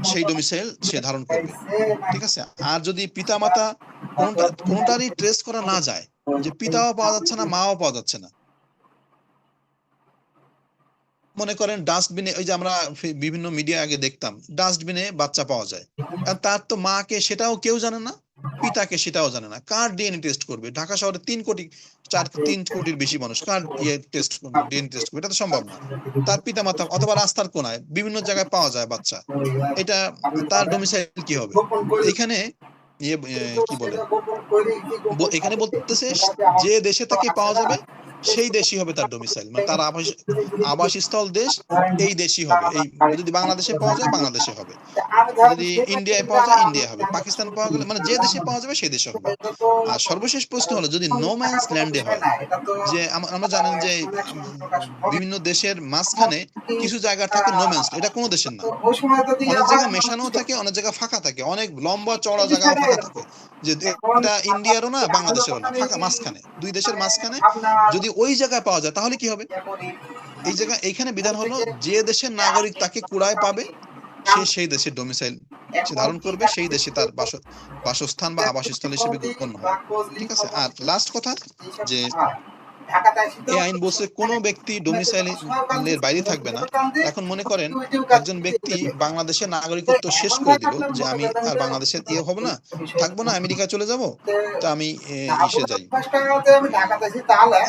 সেই ডোমিসাইল সে ধারণ করবে। ঠিক আছে? আর যদি পিতা মাতা কোনটারই ট্রেস করা না যায়, যে পিতাও পাওয়া যাচ্ছে না মাও পাওয়া যাচ্ছে না, মনে করেন ডাস্টবিনে, ওই যে আমরা বিভিন্ন মিডিয়া আগে দেখতাম ডাস্টবিনে বাচ্চা পাওয়া যায়, আর তার তো মাকে সেটাও কেউ জানে না, পিতাকে সেটাও জানে না, কার ডিএনএ টেস্ট করবে? ঢাকা শহরে 3 কোটির বেশি মানুষ, কার টেস্ট করবে, ডিএনএ টেস্ট করবে? এটা তো সম্ভব না। তার পিতা মাতা অথবা রাস্তার কোনায় বিভিন্ন জায়গায় পাওয়া যায় বাচ্চা, এটা তার ডোমিসাইল কি হবে? এখানে কি বলে, এখানে বলতেছে যে দেশে তাকে পাওয়া যাবে সেই দেশই হবে তার ডোমিসাইল, মানে তার আবাসস্থল দেশ এই দেশই হবে। এই যদি বাংলাদেশে পাওয়া যায় বাংলাদেশে হবে, যদি ইন্ডিয়ায় পাওয়া যায় ইন্ডিয়া হবে, পাকিস্তান পাওয়া গেলে মানে যে দেশে পাওয়া যাবে সেই দেশে হবে। আর সর্বশেষ প্রশ্ন হলো যদি নো ম্যানস ল্যান্ডে হয়, যে আমরা জানেন যে বিভিন্ন দেশের মাঝখানে কিছু জায়গা থাকে নো ম্যানস, এটা কোনো দেশের না। অনেক জায়গা মেশানো থাকে, অনেক জায়গা ফাঁকা থাকে, অনেক লম্বা চওড়া জায়গা ফাঁকা থাকে, যে এটা ইন্ডিয়ারও না বাংলাদেশেরও না, ফাঁকা মাঝখানে, দুই দেশের মাঝখানে যদি ওই জায়গায় পাওয়া যায় তাহলে কি হবে? এই জায়গা এইখানে বিধান হলো যে দেশের নাগরিক তাকে কুড়ায় পাবে সেই দেশের ডোমিসাইল সে ধারণ করবে, সেই দেশে তার বাসস্থান বা আবাসস্থল হিসেবে গণ্য হবে। ঠিক আছে। আর লাস্ট কথা, যে এই আইন বলছে কোন ব্যক্তি ডোমিসাইলের বাইরে থাকবে না। এখন মনে করেন একজন ব্যক্তি বাংলাদেশের নাগরিকত্ব শেষ করে দিল, যে আমি আর বাংলাদেশের হব না, থাকবো না, আমেরিকা চলে যাব, তো আমি এসে যাই,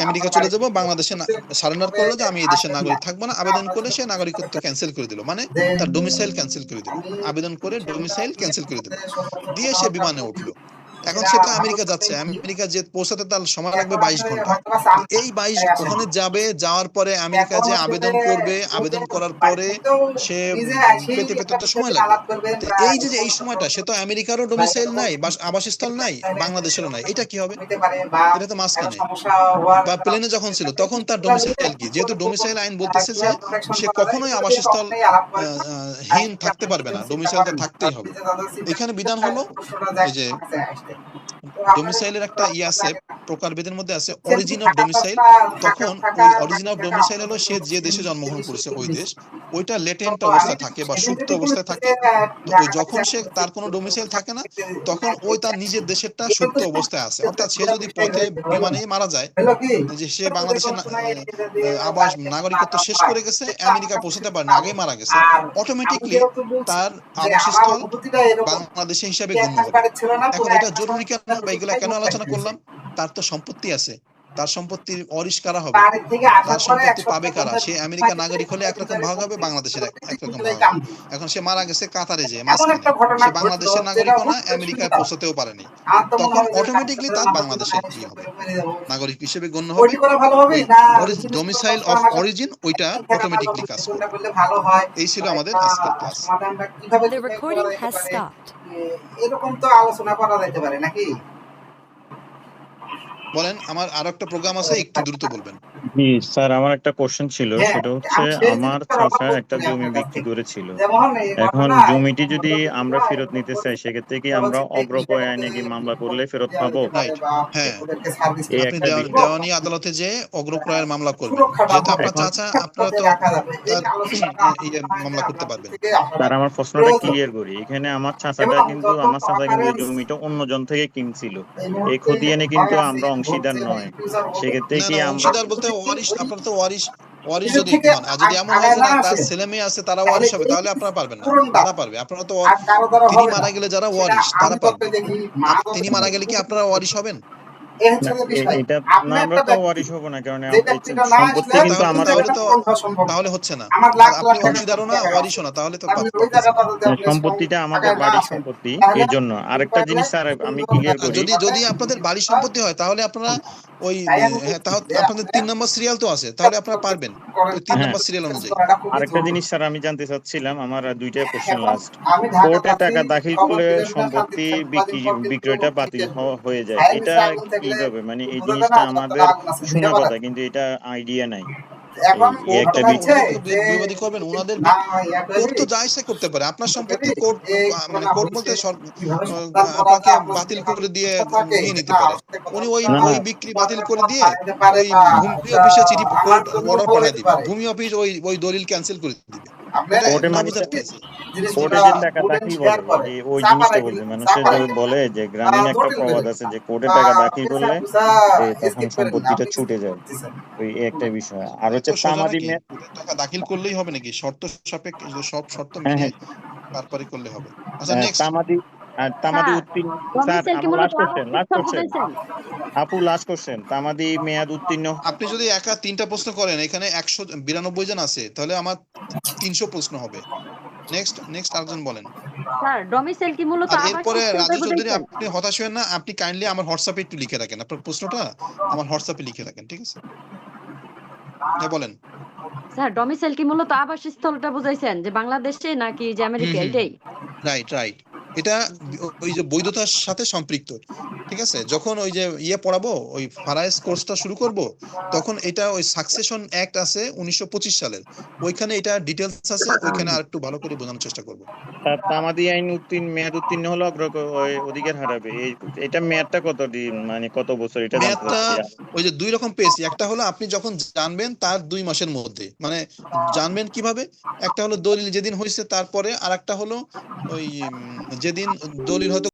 আমেরিকা চলে যাব, বাংলাদেশে সারেন্ডার করলো যে আমি এই দেশের নাগরিক থাকবো না, আবেদন করে সে নাগরিকত্ব ক্যান্সেল করে দিল, মানে তার ডোমিসাইল ক্যান্সেল করে দিল, আবেদন করে ডোমিসাইল ক্যান্সেল করে দিল, দিয়ে সে বিমানে উঠলো। এখন সে তো আমেরিকা যাচ্ছে, আমেরিকা যে পৌঁছাতে তার সময় লাগবে 22 ঘন্টা। এই 22 ওখানে যাবে, যাওয়ার পরে আমেরিকা যে আবেদন করবে, আবেদন করার পরে সে পেতে তো সময় লাগবে। তো এই যে এই সময়টা, সে তো আমেরিকারও ডোমিসাইল নাই বা আবাসস্থল নাই, বাংলাদেশেরও নাই, এটা কি হবে? এটা তো মাঝখানে। বা প্লেনে যখন ছিল তখন তার ডোমিসাইল কি? যেহেতু ডোমিসাইল আইন বলতেছে যে সে কখনোই আবাসস্থল হীন থাকতে পারবে না, ডোমিসাইল তো থাকতেই হবে। এখানে বিধান হলো এই যে ডোমিসাইলের একটা আছে, প্রকারভেদের মধ্যে আছে অরিজিন অফ ডোমিসাইল। তখন ওই অরিজিন অফ ডোমিসাইল হলো সে যে দেশে জন্মগ্রহণ করেছে ওই দেশ, ওইটা লেটেন্ট অবস্থায় থাকে বা সুপ্ত অবস্থায় থাকে। তো যখন সে তার কোনো ডোমিসাইল থাকে না, তখন ওই তার নিজের দেশেরটা সুপ্ত অবস্থায় আছে। অর্থাৎ সে যদি পথে বিমানে মারা যায়, যে সে বাংলাদেশের আবাস নাগরিকত্ব শেষ করে গেছে, আমেরিকা পৌঁছাতে পারে না, আগেই মারা গেছে, অটোমেটিকলি তার আবাসস্থল বাংলাদেশে হিসাবে গণ্য হবে। এখন এটা জরুরি কেন বা এগুলা কেন আলোচনা করলাম? তার তো সম্পত্তি আছে, তার সম্পত্তির ওয়ারিশ কারা হবে, তার সম্পত্তি পাবে কারা? সে আমেরিকা নাগরিক হলে একরকম ভাগ হবে, বাংলাদেশের একরকম ভাগ হবে। এখন সে মারা গেছে কাতারে, যে মাঝখানে সে বাংলাদেশের নাগরিকও না, আমেরিকায় পৌঁছাতেও পারেনি, তখন অটোমেটিকলি তার বাংলাদেশের কি হবে, নাগরিক হিসেবে গণ্য হবে। ডোমিসাইল অফ অরিজিন ওইটা অটোমেটিকলি কাজ করবে। এই ছিল আমাদের আজকের class. The recording has stopped. এরকম তো আলোচনা করা যেতে পারে নাকি? বলেন, আমার আরো একটা প্রোগ্রাম আছে, একটু দ্রুত বলবেন। জি স্যার, আমার একটা কোশ্চেন ছিল, সেটা হচ্ছে আমার চাচা একটা জমি বিক্রি করেছিল। এখন জমিটি যদি আমরা ফেরত নিতে চাই, সেক্ষেত্রে কি আমরা অগ্রপয় আইনে কি মামলা করলে ফেরত পাবো? রাইট, হ্যাঁ, আপনি দেওয়ানি আদালতে যে অগ্রক্রয়ের মামলা করবেন, যেহেতু আপনার চাচা, আপনারা তো মামলা করতে পারবেন। স্যার আমার প্রশ্নটা ক্লিয়ার করি, এখানে আমার চাচা কিন্তু জমিটা অন্যজন থেকে কিনছিল, এই খতিয়ানে কিন্তু আমরা অংশীদার নয়, সেক্ষেত্রে কি অংশীদার বলতে ওয়ারিশ, আপনারা তো ওয়ারিশ যদি হন, আর যদি এমন হয় যে না তার ছেলে মেয়ে আছে তারা ওয়ারিশ হবে, তাহলে আপনারা পারবেন না, তারা পারবে। আপনারা তো তিনি মারা গেলে যারা ওয়ারিশ তারা পারবে, তিনি মারা গেলে কি আপনারা ওয়ারিশ হবেন? তাহলে হচ্ছে না, আপনি অংশীদারও না, ওয়ারিশও না, তাহলে তো সম্পত্তিটা আমাদের বাড়ির সম্পত্তি। এর জন্য আরেকটা জিনিস স্যার আমি ক্লিয়ার করি, যদি আপনাদের বাড়ির সম্পত্তি হয় তাহলে আপনারা ওই আপনাদের 3 নম্বর সিরিয়াল তো আছে, তাহলে আপনারা পারবেন 3 নম্বর সিরিয়াল অনুযায়ী। আরেকটা জিনিস স্যার আমি জানতে চাচ্ছিলাম, আমার দুইটা কোশ্চেন লাস্ট। কোর্টে টাকা দাখিল করলে সম্পত্তি বিক্রয়টা বাতিল হয়ে যায়, এটা কিভাবে? মানে এই জিনিসটা আমাদের শোনা কথা, কিন্তু এটা আইডিয়া নাই। একটা বিবাদী করবেন, ওনাদের কোর্ট তো যা ইচ্ছা করতে পারে, আপনার সম্পত্তি কোর্ট মানে কোর্ট বলতে আপনাকে বাতিল করে দিয়ে নিয়ে নিতে পারে। উনি ওই বিক্রি বাতিল করে দিয়ে ওই ভূমি অফিসে চিঠি কোর্ট অর্ডার পাঠিয়ে দিবে, ভূমি অফিস ওই দলিল ক্যান্সেল করে দিবে। ওই জিনিসটা বলবে, মানুষের বলে যে গ্রামীণ একটা প্রবাদ আছে যে কোর্টে টাকা দাখিল করলে তখন সম্পত্তিটা ছুটে যায়, ওই একটা বিষয়। আর হচ্ছে টাকা দাখিল করলেই হবে নাকি? শর্ত সাপেক্ষে, সব শর্ত মেনে তারপরে করলে হবে। আচ্ছা, নেক্সট আর তামাদি স্যার উত্তীর্ণ স্যার ডমিসাইল কি আমার মূলত লাস্ট আবাসিক স্থল বুঝাইছেন? আপু লাস্ট কোশ্চেন তামাদি মেয়াদ উত্তীর্ণ আপনি যদি একা 3টা প্রশ্ন করেন, এখানে 192 জন আছে, তাহলে আমার 300 প্রশ্ন হবে। নেক্সট আরেকজন বলেন। স্যার ডমিসাইল কি মূলত আর আবাসিক এরপরে স্থল রাজু চৌধুরী, বুঝাইছেন? আপনি হতাশ হবেন না, আপনি কাইন্ডলি আমার হোয়াটসঅ্যাপে একটু লিখে রাখেন আপনার প্রশ্নটা, আমার হোয়াটসঅ্যাপে লিখে রাখেন, ঠিক আছে? হ্যাঁ বলেন। স্যার ডমিসাইল কি মূলত আবাসিক স্থলটা বুঝাইছেন, যে বাংলাদেশে নাকি যে আমেরিকা, হুম। এটাই? রাইট। এটা ওই যে বৈধতার সাথে সম্পৃক্ত, ঠিক আছে? যখন ওই যে পড়াবো, ওই ফারায়েজ কোর্সটা শুরু করব, তখন এটা ওই সাকসেশন অ্যাক্ট আছে 1925 সালের, ওইখানে এটা ডিটেলস আছে, ওইখানে আর একটু ভালো করে বোঝানোর চেষ্টা করব। তামাদি আইন মেয়াদ উত্তীর্ণ হলে অধিকার হারাবে। এটা মেয়াদটা কতদিন, মানে কত বছর, এটা জানতে মেয়াদটা চাচ্ছি। ওই যে 2 রকম পেয়েছি, একটা হলো আপনি যখন জানবেন তার 2 মাসের মধ্যে, মানে জানবেন কিভাবে, একটা হলো দলিল যেদিন হয়েছে তারপরে, আর একটা হলো ওই যেদিন দলিল হয়তো